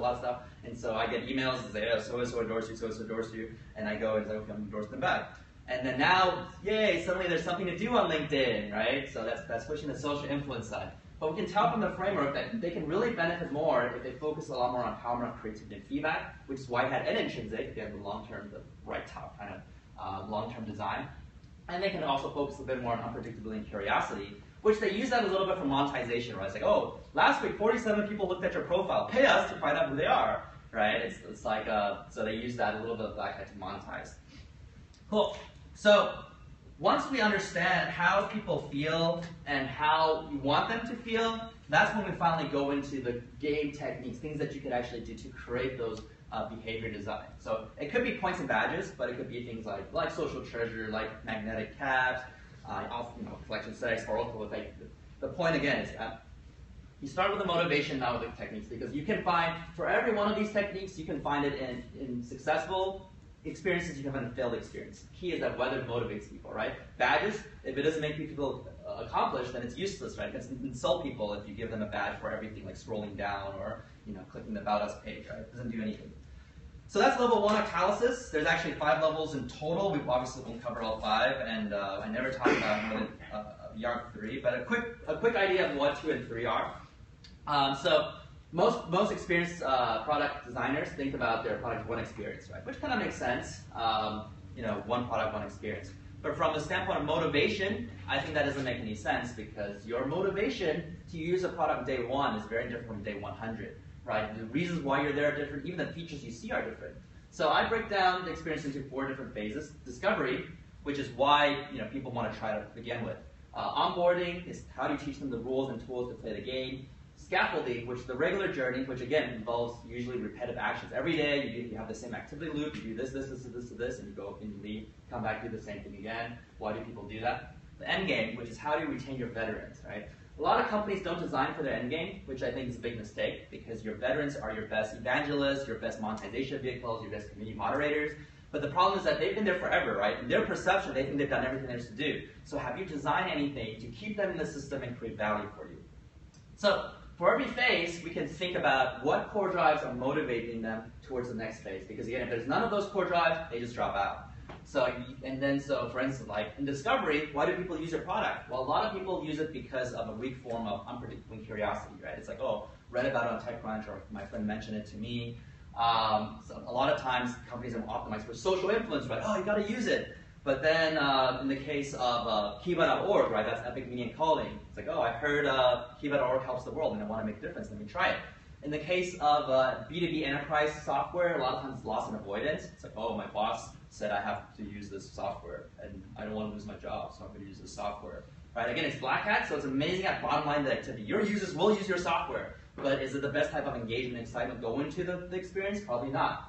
And so I get emails that say, oh, so-and-so endorsed you, so-and-so endorsed you, and I go and say, okay, I'm endorsing them back. And then now, yay, suddenly there's something to do on LinkedIn, right? So that's pushing the social influence side. But we can tell from the framework that they can really benefit more if they focus a lot more on empowerment, creativity, and feedback, which is white hat and intrinsic, if you have the long-term, the right top kind of long-term design. And they can also focus a bit more on unpredictability and curiosity, which they use that a little bit for monetization, right? It's like, oh, last week 47 people looked at your profile. Pay us to find out who they are, right? It's like, so they use that a little bit of black hat to monetize. Cool. So once we understand how people feel and how you want them to feel, that's when we finally go into the game techniques, things that you could actually do to create those behavior design. So it could be points and badges, but it could be things like social treasure, like magnetic caps, collection sex, oracle effect. The point again is you start with the motivation, not with the techniques, because you can find, for every one of these techniques, you can find it in successful experiences you have in a failed experience. Key is that whether it motivates people, right? Badges, if it doesn't make people accomplished, then it's useless, right? It can insult people if you give them a badge for everything, like scrolling down or clicking the About Us page, right? It doesn't do anything. So that's level 1 of catalysis. There's actually 5 levels in total. We obviously won't cover all 5, and I never talk about more than beyond 3. But a quick idea of what 2 and 3 are. So most experienced product designers think about their product one experience, right? Which kind of makes sense. One product, one experience. But from the standpoint of motivation, I think that doesn't make any sense because your motivation to use a product day 1 is very different from day 100, right? The reasons why you're there are different. Even the features you see are different. So I break down the experience into 4 different phases. Discovery, which is why people want to try to begin with. Onboarding is how do you teach them the rules and tools to play the game. Scaffolding, which is the regular journey, which again involves usually repetitive actions. Every day you have the same activity loop, you do this, and you go and you leave, come back, do the same thing again. Why do people do that? The end game, which is how do you retain your veterans, right? A lot of companies don't design for their end game, which I think is a big mistake because your veterans are your best evangelists, your best monetization vehicles, your best community moderators. But the problem is that they've been there forever, right? In their perception, they think they've done everything there is to do. So have you designed anything to keep them in the system and create value for you? So for every phase, we can think about what core drives are motivating them towards the next phase. Because again, if there's none of those core drives, they just drop out. So for instance, like in discovery, why do people use your product? Well, a lot of people use it because of a weak form of unpredictable curiosity, right? It's like, oh, read about it on TechCrunch, or my friend mentioned it to me. So a lot of times, companies are optimized for social influence, right? Oh, you got to use it. But then in the case of Kiva.org, right, that's epic meaning and calling. It's like, oh, I heard Kiva.org helps the world and I want to make a difference, let me try it. In the case of B2B enterprise software, a lot of times it's loss and avoidance. It's like, oh, my boss said I have to use this software and I don't want to lose my job, so I'm going to use this software. Right? Again, it's black hat, so it's amazing at bottom line the activity. Your users will use your software, but is it the best type of engagement and excitement go into the experience? Probably not.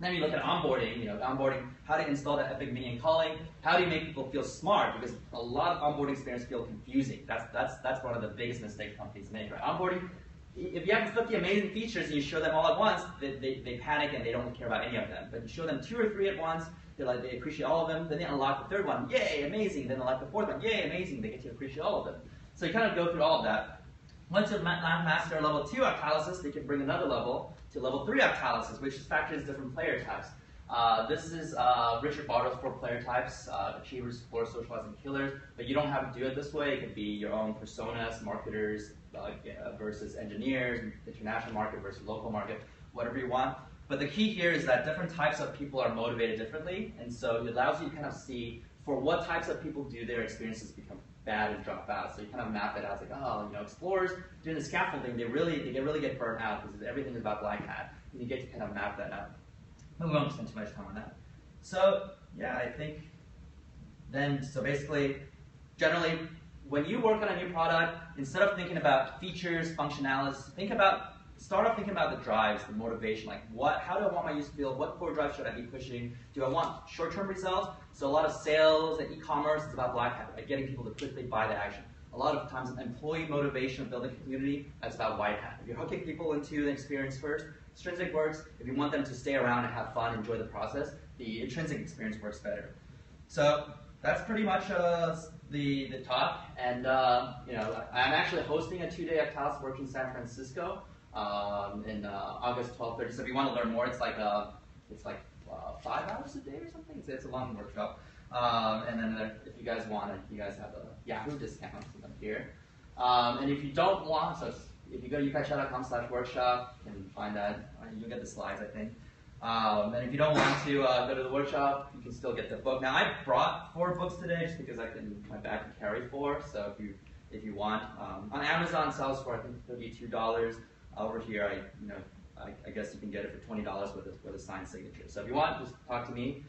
Then you look at onboarding, onboarding, how to install that epic meaning and calling, how do you make people feel smart? Because a lot of onboarding experience feel confusing. That's one of the biggest mistakes companies make, right? Onboarding, if you have 50 amazing features and you show them all at once, they panic and they don't care about any of them. But you show them 2 or 3 at once, they appreciate all of them, then they unlock the 3rd one, yay, amazing, then they unlock the 4th one, yay, amazing, they get to appreciate all of them. So you kind of go through all of that. Once you master level 2 of catalysis, they can bring another level to level 3 of catalysis, which factors different player types. This is Richard Bartle's 4 player types, achievers, explorers, socializing, killers, but you don't have to do it this way. It could be your own personas, marketers versus engineers, international market versus local market, whatever you want. But the key here is that different types of people are motivated differently, and so it allows you to kind of see for what types of people do their experiences become bad and drop out. So you kind of map it out. It's like, oh, explorers doing the scaffolding, they really get burnt out because everything is about black hat, and you get to kind of map that out. We won't spend too much time on that. So yeah, I think then basically, generally, when you work on a new product, instead of thinking about features, functionalities, start off thinking about the drives, the motivation, like how do I want my user to feel? What core drive should I be pushing? Do I want short-term results? So a lot of sales and e-commerce is about black hat, like getting people to quickly buy the action. A lot of times employee motivation of building a community, that's about white hat. If you're hooking people into the experience first, extrinsic works. If you want them to stay around and have fun, enjoy the process, the intrinsic experience works better. So that's pretty much the talk. And I'm actually hosting a 2-day Actalis work in San Francisco in August 12th, 13th. So if you want to learn more, it's like 5 hours a day or something. It's a long workshop. And then if you guys want it, you guys have a Yahoo discount here. And if you don't want, so if you go to ukaichao.com/workshop, you can find that. You'll get the slides, I think. And if you don't want to go to the workshop, you can still get the book. Now, I brought 4 books today just because my bag can carry 4. So if you want, on Amazon it sells for I think $32. Over here, I guess you can get it for $20 with a signed signature. So if you want, just talk to me,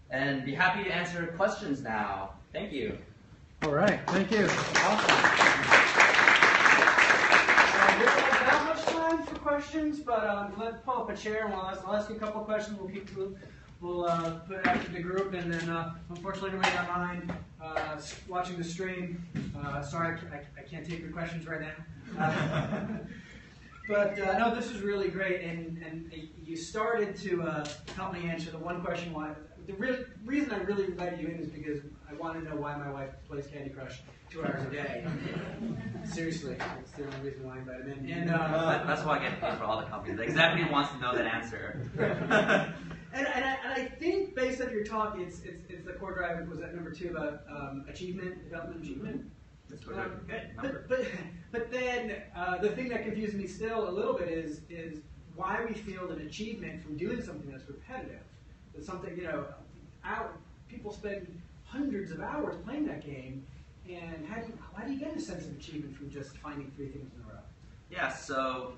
and be happy to answer questions now. Thank you. All right, thank you. Awesome. We don't have that much time for questions, but let's pull up a chair and I'll ask you a couple of questions. We'll put it out to the group, and then unfortunately, everybody online watching the stream, sorry, I can't take your questions right now. But no, this is really great, and you started to help me answer the one question why. The reason I really invited you in is because I want to know why my wife plays Candy Crush 2 hours a day. Seriously, that's the only reason why I invited him in. And that's why I get paid for all the companies. The executive wants to know that answer. and I think based on your talk, it's the core drive was that number 2 about development achievement. But then the thing that confuses me still a little bit is why we feel an achievement from doing something that's repetitive. It's something, people spend hundreds of hours playing that game, and why do you get a sense of achievement from just finding 3 things in a row? Yeah, so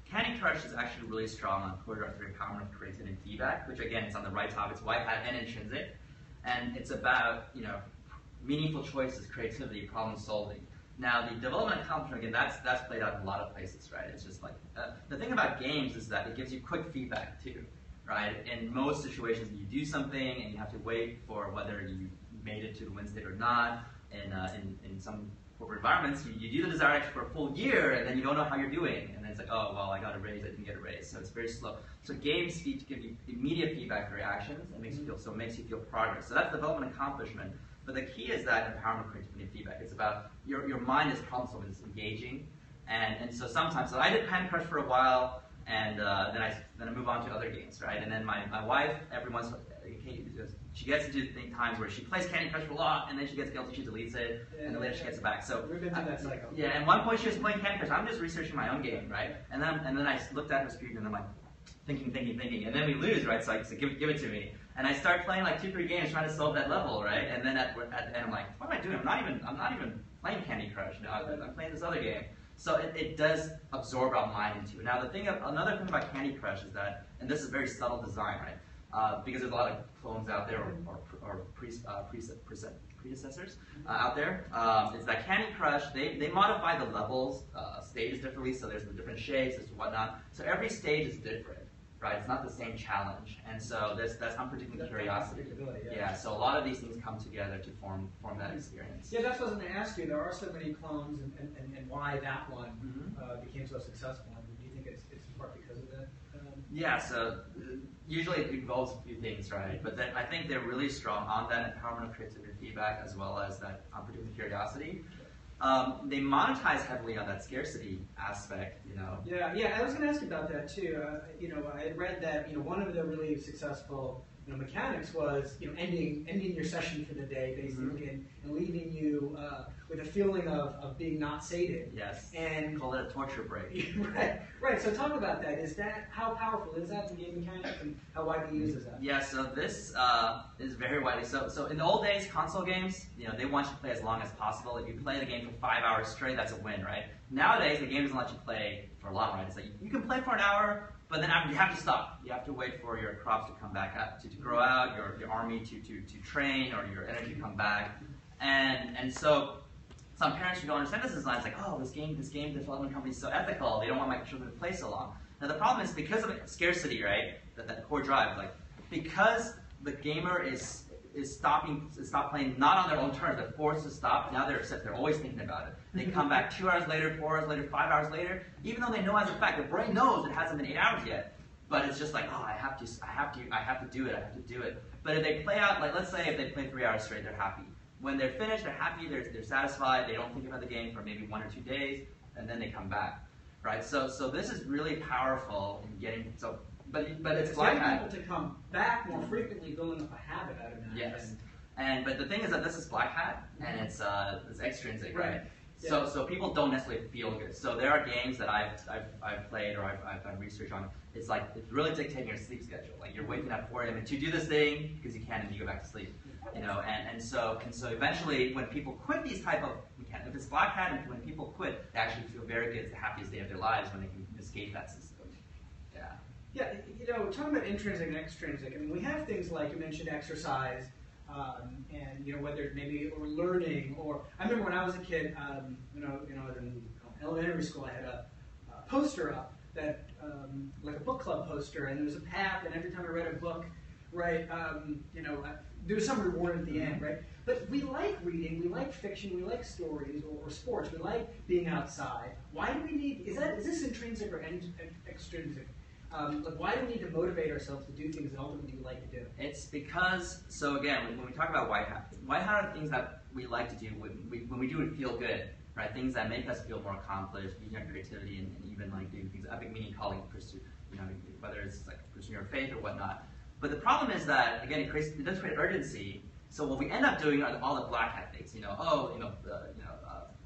Candy Crush is actually really strong on core drive for empowerment of creativity and feedback, which again, it's on the right topic. It's white hat and intrinsic, and it's about, meaningful choices, creativity, problem solving. Now, the development accomplishment, again, that's played out in a lot of places, right? It's just like, the thing about games is that it gives you quick feedback too, right? In most situations, you do something and you have to wait for whether you made it to the win state or not. In some corporate environments, you do the desired action for a full year and then you don't know how you're doing. And then it's like, oh, well, I got a raise, I didn't get a raise. So it's very slow. So games give you immediate feedback for your actions and makes you feel progress. So that's development accomplishment. But the key is that empowerment, creativity, and feedback. It's about your mind is problem solving, it's engaging, and so sometimes. So I did Candy Crush for a while, and then I move on to other games, right? And then my wife every once she gets into times where she plays Candy Crush for a lot, and then she gets guilty, she deletes it, and then later she gets it back. So we've been through that cycle. Yeah, and one point she was playing Candy Crush. I'm just researching my own game, right? And then I looked at her screen and I'm like thinking, and then we lose, right? So I said, give it to me. And I start playing like 2-3 games trying to solve that level, right? And then at the end I'm like, what am I doing? I'm not even playing Candy Crush. No, I'm playing this other game. So it does absorb our mind into it. Now another thing about Candy Crush is that, and this is very subtle design, right? Because there's a lot of clones out there or predecessors out there. Is that Candy Crush, they modify the levels, stages differently, so there's the different shapes and whatnot. So every stage is different. Right, it's not the same challenge, and so that's unpredictable curiosity. Yeah, so a lot of these things come together to form that experience. Yeah, that's what I was going to ask you. There are so many clones, and why that one became so successful. And do you think it's in part because of that? Yeah, so usually it involves a few things, right? But then I think they're really strong on that empowerment of creativity and feedback, as well as that unpredictable curiosity. They monetize heavily on that scarcity aspect, Yeah. I was going to ask you about that too. I had read that one of the really successful mechanics was ending your session for the day basically, and leaving you with a feeling of being not sated. Yes. And call it a torture break. Right. So talk about that. How powerful is that in game mechanics, and how widely used is that? Yeah. So this is very widely. So in the old days, console games, they want you to play as long as possible. If you play the game for 5 hours straight, that's a win, right? Nowadays, the game doesn't let you play for long, right? It's like you can play for an hour, but then after you have to stop. You have to wait for your crops to come back up, to grow out, your army to train, or your energy to come back. And so some parents who don't understand this design is like, oh, this game development company is so ethical. They don't want my children to play so long. Now the problem is because of scarcity, right? That core drive, because the gamer is stop playing not on their own terms. They're forced to stop. Now they're always thinking about it. They come back 2 hours later, 4 hours later, 5 hours later, even though they know as a fact, their brain knows it hasn't been 8 hours yet. But it's just like, oh, I have to do it. But if they play out, let's say if they play 3 hours straight, they're happy. When they're finished, they're happy, they're satisfied, they don't think about the game for maybe 1 or 2 days, and then they come back, right? So this is really powerful in getting, but it's like people to come back more frequently, building up a habit out of that. Yes, but the thing is that this is black hat, and it's extrinsic, right? Yeah. So people don't necessarily feel good. So there are games that I've played or I've done research on. It's really dictating your sleep schedule. Like you're waking up at 4 a.m. and to do this thing because you can, and you go back to sleep. And so eventually when people quit these type of mechanics, if it's black hat, and when people quit, they actually feel very good. It's the happiest day of their lives when they can escape that system. Yeah, talking about intrinsic and extrinsic, I mean, we have things like you mentioned exercise, and whether maybe or learning, or I remember when I was a kid, in elementary school, I had a poster up that like a book club poster, and there was a path, and every time I read a book, right, there was some reward at the end, right? But we like reading, we like fiction, we like stories or sports, we like being outside. Why do we need, is this intrinsic or extrinsic? Like why do we need to motivate ourselves to do things that ultimately we like to do? It's because, so again, when we talk about white hat are things that we like to do when we do it feel good, right? Things that make us feel more accomplished, using our creativity and even like doing things, epic meaning calling, pursue, whether it's like pursuing your faith or whatnot. But the problem is that, again, it does create urgency. So what we end up doing are all the black hat things.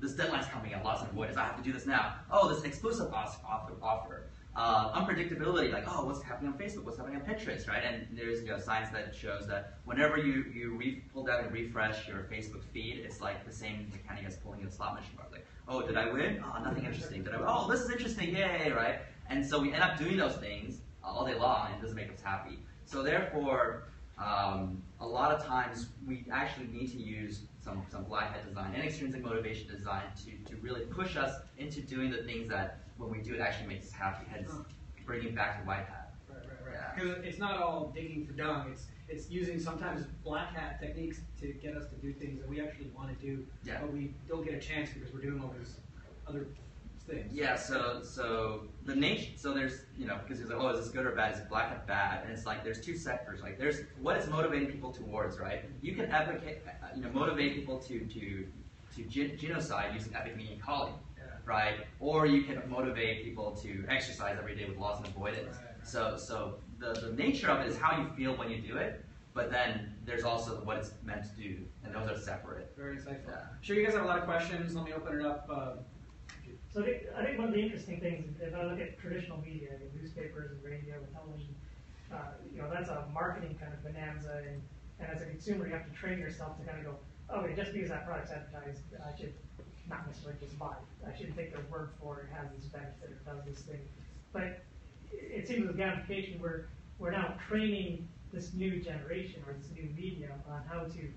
This deadline's coming up, loss and avoidance. I have to do this now. Oh, this exclusive offer. Unpredictability, like, oh, what's happening on Facebook? What's happening on Pinterest, right? And there's science that shows that whenever you pull down and refresh your Facebook feed, it's like the same mechanic as pulling a slot machine. Like, oh, did I win? Oh, nothing interesting. Oh, this is interesting, yay, right? And so we end up doing those things all day long, and it doesn't make us happy. So therefore, a lot of times we actually need to use some black hat design and extrinsic motivation design to really push us into doing the things that when we do it actually makes us happy, hence bringing back the white hat. Right. Because it's not all digging for dung. It's using sometimes black hat techniques to get us to do things that we actually want to do, but we don't get a chance because we're doing all these other things. Yeah. So the nature. So there's because you're like, oh, is this good or bad? Is black hat bad? And it's like there's two sectors. Like there's what it's motivating people towards, right? You can advocate, motivate people to genocide using epic meaning calling. Right? Or you can motivate people to exercise every day with loss and avoidance. Right. So the nature of it is how you feel when you do it, but then there's also what it's meant to do, and those are separate. Very insightful. I'm sure you guys have a lot of questions. Let me open it up. So I think one of the interesting things, if I look at traditional media, newspapers and radio and television, that's a marketing kind of bonanza, and as a consumer, you have to train yourself to kind of go, okay, just because that product's advertised, I should not necessarily just buy it. I shouldn't take their word for it. It has this benefit, it does this thing. But it seems with gamification, we're now training this new generation or this new medium on how to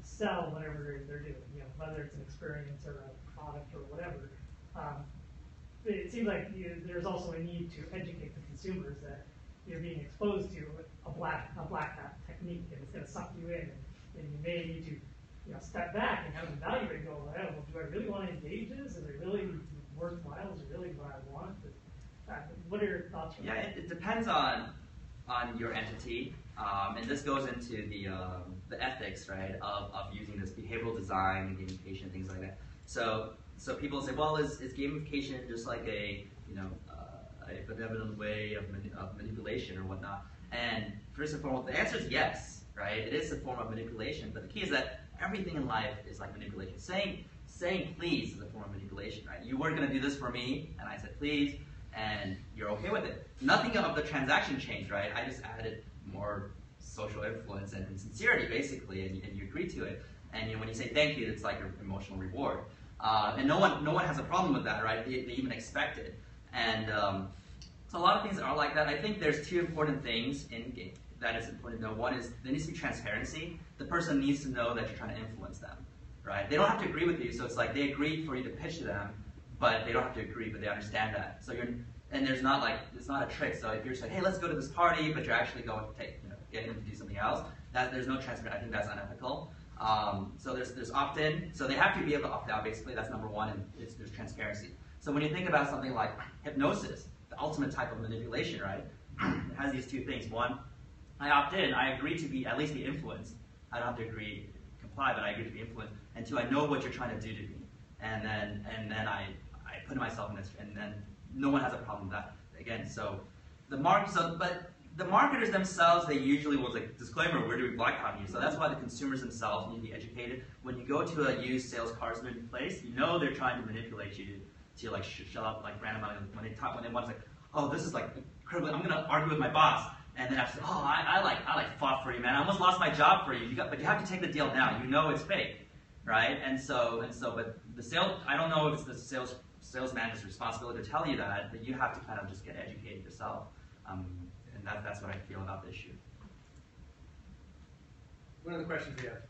sell whatever they're doing, whether it's an experience or a product or whatever. It seems like there's also a need to educate the consumers that you're being exposed to a black hat technique, and it's going to suck you in, and you may need to step back and kind of evaluate and go, well, do I really want to engage this? Is it really worthwhile? Is it really what I want? What are your thoughts on that? Yeah, it depends on your entity, and this goes into the ethics, right, of using this behavioral design and gamification, things like that. So people say, well, is gamification just like a benevolent way of manipulation or whatnot? And first and foremost, the answer is yes, right? It is a form of manipulation, but the key is that everything in life is like manipulation. Saying please is a form of manipulation, right? You weren't going to do this for me, and I said please, and you're okay with it. Nothing of the transaction changed, right? I just added more social influence and sincerity, basically, and you agree to it. And when you say thank you, it's like an emotional reward. And no one has a problem with that, right? They even expect it. And so a lot of things are like that. I think there's two important things in game that is important to know. One is there needs to be transparency. The person needs to know that you're trying to influence them, right? They don't have to agree with you, so it's like they agree for you to pitch to them, but they don't have to agree, but they understand that. So it's not a trick. So if you're saying, hey, let's go to this party, but you're actually going to get them to do something else, there's no transparency. I think that's unethical. So there's opt-in. So they have to be able to opt out, basically. That's number one, and there's transparency. So when you think about something like hypnosis, the ultimate type of manipulation, right? It has these two things. One, I opt in. I agree to at least be influenced. I don't have to comply, but I agree to be influenced. And two, I know what you're trying to do to me. And then I put myself in this, and then no one has a problem with that. Again, but the marketers themselves, they usually will like, disclaimer, we're doing black-copying. So that's why the consumers themselves need to be educated. When you go to a used sales cardsman place, you know they're trying to manipulate you to like shut up like random amount when they want to say, oh, this is like incredible. I'm gonna argue with my boss, and then after, oh, I fought for you, man. I almost lost my job for you. But you have to take the deal now. You know it's fake, right? And so, but the sales, I don't know if it's the salesman's responsibility to tell you that, but you have to kind of just get educated yourself. And that's what I feel about the issue. What other questions do you have?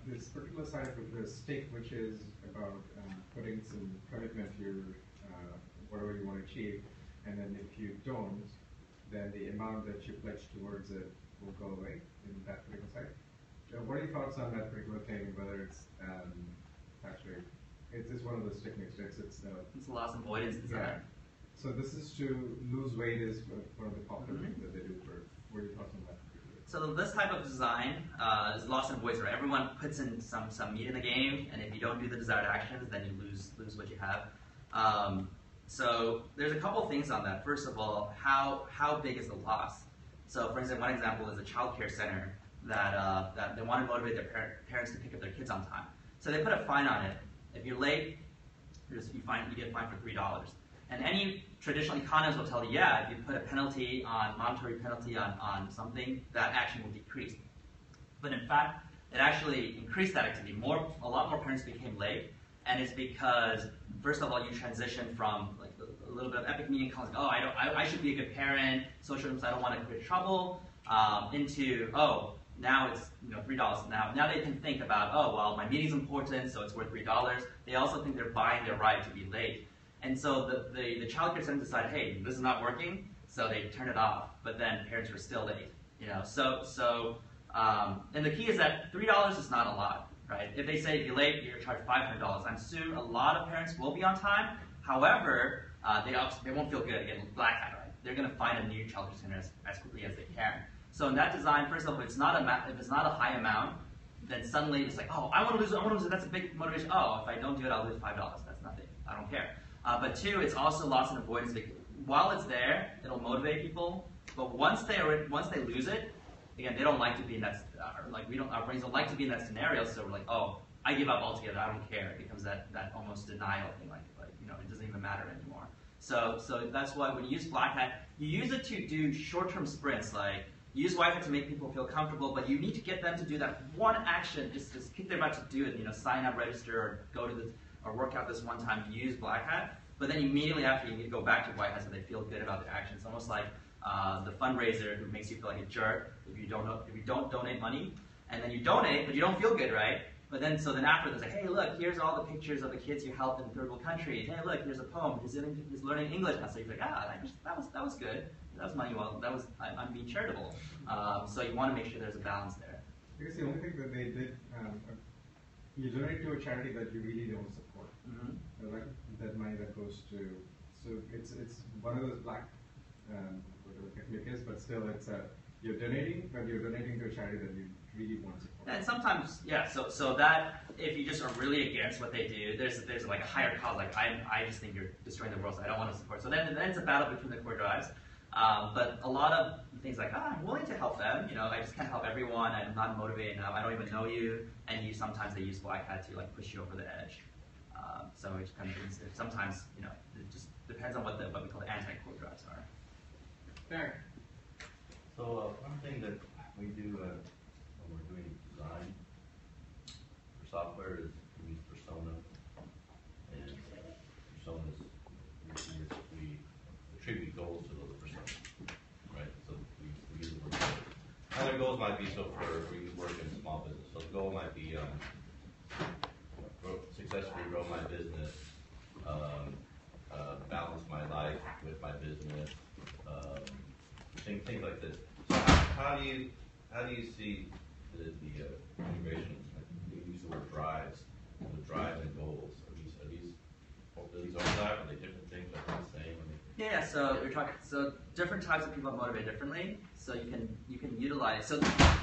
This particular side of the stick, which is about putting some commitment to your whatever you want to achieve, and then if you don't, then the amount that you pledge towards it will go away in that particular side. what are your thoughts on that particular thing? Whether it's actually, it's one of the sticking sticks. It's loss avoidance design. Yeah. So this is to lose weight is one of the popular things that they do for. What are your thoughts on that? So this type of design is loss and avoidance, right? Everyone puts in some meat in the game, and if you don't do the desired actions, then you lose what you have. So there's a couple things on that. First of all, how big is the loss? So for instance, one example is a child care center that they want to motivate their parents to pick up their kids on time. So they put a fine on it. If you're late, you get fined for $3. And any traditional economists will tell you, yeah, if you put a monetary penalty on something, that action will decrease. But in fact, it actually increased that activity. A lot more parents became late, and it's because, first of all, you transition from like a little bit of epic meaning, like, oh, I should be a good parent, socialism, I don't want to create trouble, into, oh, now it's $3. Now they can think about, oh, well, my meeting's important, so it's worth $3. They also think they're buying their right to be late. And so the child care center decided, hey, this is not working, so they turned it off. But then parents were still late, and the key is that $3 is not a lot, right? If they say if you're late, you're charged $500. I'm assuming a lot of parents will be on time. However, they won't feel good getting black hat, right? They're going to find a new child care center as quickly as they can. So in that design, first of all, if it's not a high amount, then suddenly it's like, oh, I want to lose it. That's a big motivation. Oh, if I don't do it, I'll lose $5. That's nothing. I don't care. But two, it's also loss and avoidance. While it's there, it'll motivate people. But once they lose it, again, they don't like to be in that. Our brains don't like to be in that scenario. So we're like, oh, I give up altogether. I don't care. It becomes that almost denial thing. It doesn't even matter anymore. So that's why when you use Black Hat, you use it to do short-term sprints. Like you use Wi-Fi to make people feel comfortable, but you need to get them to do that one action. Just kick their butt to do it. Sign up, register, or go to or work out this one time, use Black Hat, but then immediately after you need to go back to White Hat so they feel good about the action. It's almost like the fundraiser who makes you feel like a jerk if you don't donate money, and then you donate, but you don't feel good, right? But then after it's like, hey, look, here's all the pictures of the kids you helped in third world countries. Hey, look, here's a poem. He's learning English now. So you're like, that was good. That was money well. I'm being charitable. So you want to make sure there's a balance there. I guess the only thing that they did, you donate to a charity that you really don't support. Mm-hmm. Like that money that goes to, so it's one of those black, whatever the technique is, but still you're donating, but you're donating to a charity that you really want to support. And sometimes, yeah, so that, if you just are really against what they do, there's like a higher cause, like I just think you're destroying the world, so I don't want to support. So then it's a battle between the core drives. But a lot of things like, I'm willing to help them, I just can't help everyone, I'm not motivated enough, I don't even know you, and sometimes they use Black Hat to like push you over the edge. So it just kind of sometimes, it just depends on what we call the anti-core drives are. There. So one thing that we do when we're doing design for software is we use persona, and personas, we attribute goals to those personas, right? So we use the word goal. Other goals might be, we work in a small business, so the goal might be successfully grow my business, balance my life with my business, things like this. So how do you see the integration? We use the word drives, the drive and goals. Are these overlap? Are they different things? Are they the same? Yeah. So you're talking. So different types of people motivate differently. So you can utilize. So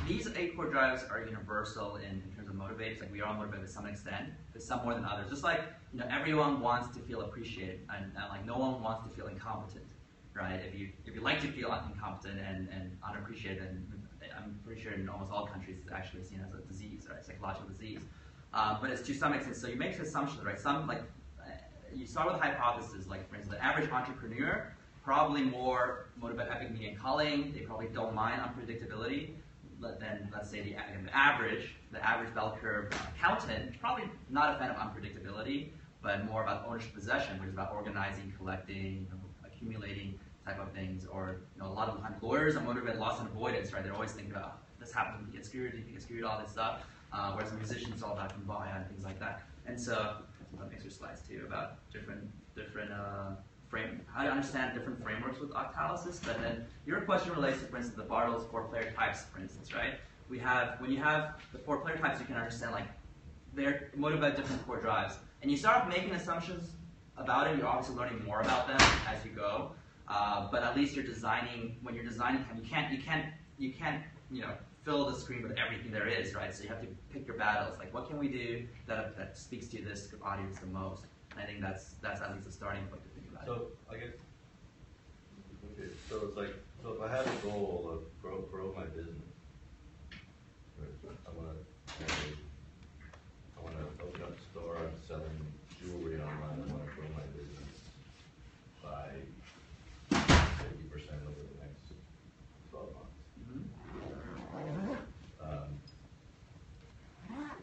these 8 core drives are universal in terms of motivators. Like we are all motivated to some extent, but some more than others. Just like everyone wants to feel appreciated, and like no one wants to feel incompetent. Right? If you like to feel incompetent and unappreciated, and I'm pretty sure in almost all countries it's actually seen as a disease, right? Psychological disease. But it's to some extent. So you make assumptions, right? You start with a hypothesis, like for instance, the average entrepreneur probably more motivated by epic meaning and calling. They probably don't mind unpredictability. But then let's say the average bell curve accountant, probably not a fan of unpredictability, but more about ownership possession, which is about organizing, collecting, accumulating type of things. Or a lot of times lawyers are motivated by loss and avoidance, right? They're always thinking about this happened, you get screwed, all this stuff. Whereas musicians, it's all about kumbaya and things like that. And so that makes your slides too about different how to understand different frameworks with octalysis. But then your question relates to, for instance, the Bartles 4-player types, for instance, right? when you have the 4 player types, you can understand like they're motivated by different core drives. And you start off making assumptions about it. You're obviously learning more about them as you go. But at least you're designing. When you're designing them, you can't fill the screen with everything there is, right? So you have to pick your battles. Like, what can we do that speaks to this audience the most? And I think that's at least a starting point to think about. So I guess, okay, so it's like, so if I have a goal of grow my business, right, I want to open up a store. I'm selling jewelry online. I want to grow my business by 50% over the next 12 months.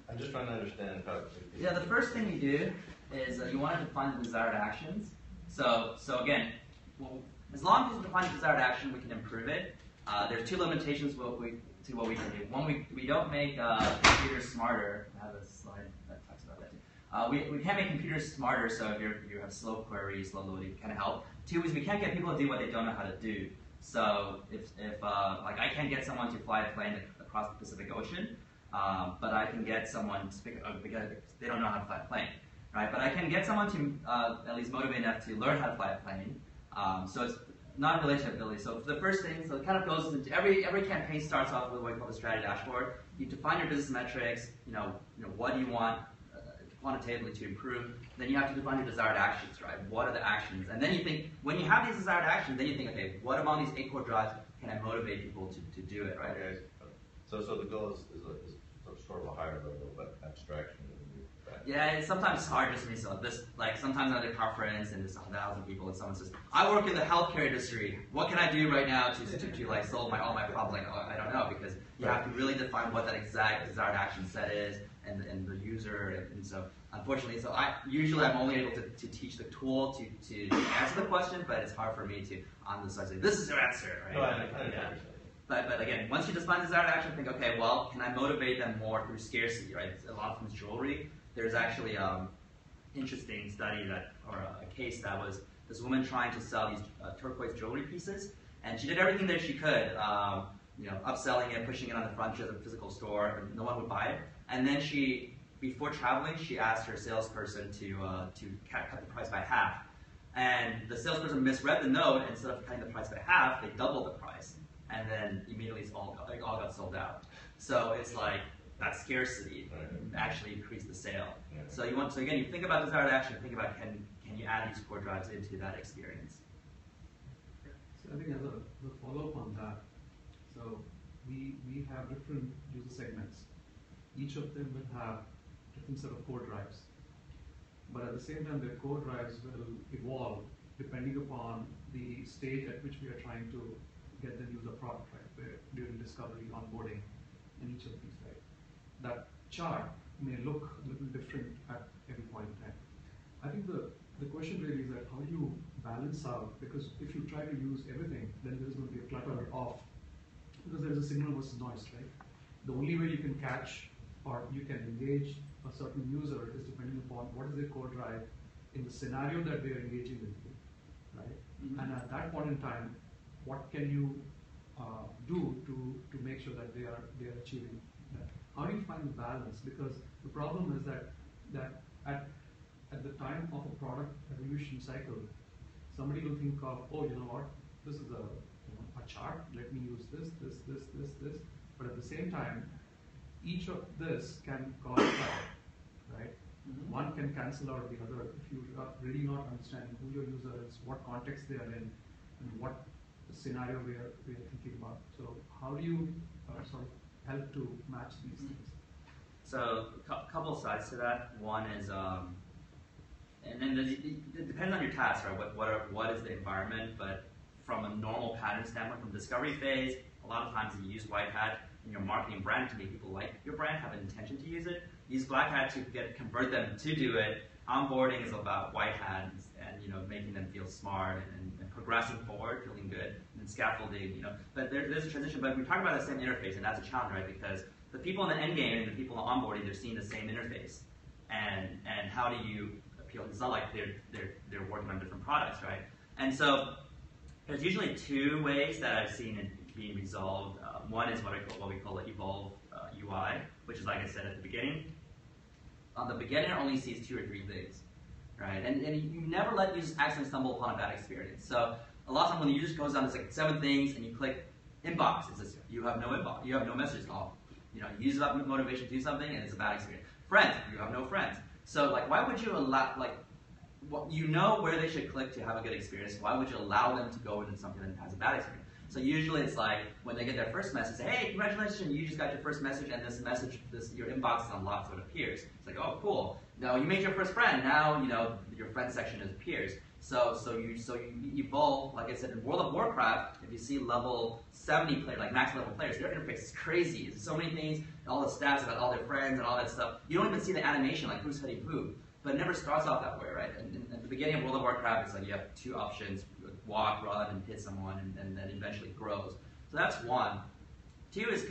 I'm just trying to understand how. Yeah, the first thing you do is you want to define the desired actions. So again, as long as we define the desired action, we can improve it. There's 2 limitations to what we can do. One, we don't make computers smarter. I have a slide that talks about that too. We can't make computers smarter, so if you have slow queries, slow loading, it can't help. 2 is we can't get people to do what they don't know how to do. So if like I can't get someone to fly a plane across the Pacific Ocean, but I can get someone to because they don't know how to fly a plane, right? But I can get someone to at least motivate enough to learn how to fly a plane. So it's not a relationship ability. So the first thing, so it kind of goes into every campaign starts off with what we call the strategy dashboard. You define your business metrics. What do you want quantitatively to improve. Then you have to define your desired actions, right? What are the actions? And then you think, when you have these desired actions, then you think, okay, what among these 8 core drives can I motivate people to do it, right? Okay. So the goal is sort of a higher level of abstraction. Yeah, it's sometimes hard just for me. So sometimes I'm at a conference and there's 1,000 people and someone says, I work in the healthcare industry. What can I do right now to like solve all my problems? Like, oh, I don't know, because you have to really define what that exact desired action set is and the user. And so unfortunately, I'm only able to teach the tool to answer the question, but it's hard for me to on the side say, this is your answer, right? No, I understand. But again, once you define desired action, think, okay, well, can I motivate them more through scarcity, right? A lot of times jewelry. There's actually an interesting study or a case that was this woman trying to sell these turquoise jewelry pieces, and she did everything that she could, upselling it, pushing it on the front of the physical store, and no one would buy it. And then before traveling, she asked her salesperson to cut the price by half. And the salesperson misread the note, and instead of cutting the price by half, they doubled the price. And then immediately it all got sold out. So it's like, that scarcity actually increased the sale. Yeah. So again, you think about desired action, think about can you add these core drives into that experience. So I think as a follow-up on that, so we have different user segments. Each of them will have different set of core drives. But at the same time, their core drives will evolve depending upon the stage at which we are trying to get them use the product, right? Where during discovery, onboarding, and each of these, right? That chart may look a little different at every point in time. I think the question really is that how do you balance out, because if you try to use everything, then there's going to be a clutter of, because there's a signal versus noise, right? The only way you can catch or you can engage a certain user is depending upon what is their core drive in the scenario that they are engaging with you, right? Mm-hmm. And at that point in time, what can you do to make sure that they are achieving that? How do you find the balance? Because the problem is that at the time of a product evolution cycle, somebody will think of, oh, you know what, this is a chart, let me use this. But at the same time, each of this can cause trouble, right? Mm-hmm. One can cancel out the other if you are really not understanding who your user is, what context they are in, and what scenario we are thinking about. So how do you sort of help to match these things? So a couple of sides to that. One is, and then it depends on your task, right? What is the environment? But from a normal pattern standpoint, from discovery phase, a lot of times you use white hat in your marketing brand to make people like your brand, have an intention to use it. Use black hat to convert them to do it. Onboarding is about white hat and making them feel smart and progressing forward, feeling good, and scaffolding. But there's a transition. But we talk about the same interface, and that's a challenge, right? Because the people in the end game and the people in onboarding, they're seeing the same interface, and how do you appeal? It's not like they're working on different products, right? And so there's usually 2 ways that I've seen in being resolved. One is what we call Evolve UI, which is like I said at the beginning. The beginner only sees 2 or 3 things, right? And you never let users accidentally stumble upon a bad experience. So a lot of times when the user goes down, there's like 7 things, and you click inbox, it says you have no inbox, you have no messages at all. You know, you use that motivation to do something, and it's a bad experience. Friends, you have no friends. So like, why would you allow you know where they should click to have a good experience? Why would you allow them to go into something that has a bad experience? So usually it's like when they get their first message, say, hey, congratulations, you just got your first message, and this message, your inbox is unlocked, so it appears. It's like, oh, cool. Now you made your first friend. Now you know your friend section appears. So you evolve. Like I said, in World of Warcraft, if you see level 70 player, like max level players, their interface is crazy. There's so many things, all the stats about all their friends and all that stuff. You don't even see the animation, like who's hitting who. But it never starts off that way, right? And at the beginning of World of Warcraft, it's like you have 2 options: walk, run, and hit someone, and then eventually grows. So that's 1. 2 is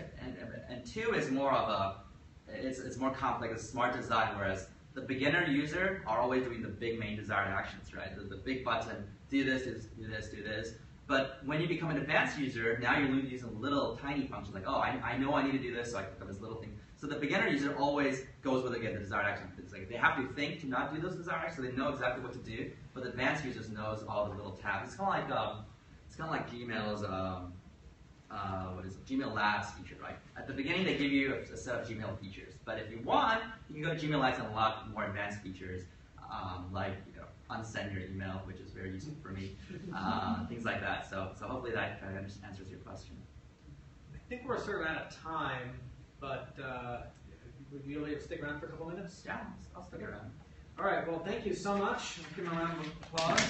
and 2 is more of a it's more complex, it's smart design. Whereas the beginner user are always doing the big main desired actions, right? The big button, do this, do this, do this. But when you become an advanced user, now you're using little tiny functions like, oh, I know I need to do this, so I click on this little thing. So the beginner user always goes with, again, the desired action. It's like they have to think to not do those desired actions, so they know exactly what to do. But the advanced users knows all the little tabs. It's kind of like Gmail's Gmail Labs feature, right? At the beginning, they give you a set of Gmail features. But if you want, you can go to Gmail Labs and unlock more advanced features, like unsend your email, which is very useful for me, things like that. So hopefully that kind of answers your question. I think we're sort of out of time, but would you be able to stick around for a couple minutes? Yeah, I'll stick around. All right, well, thank you so much. Give them a round of applause.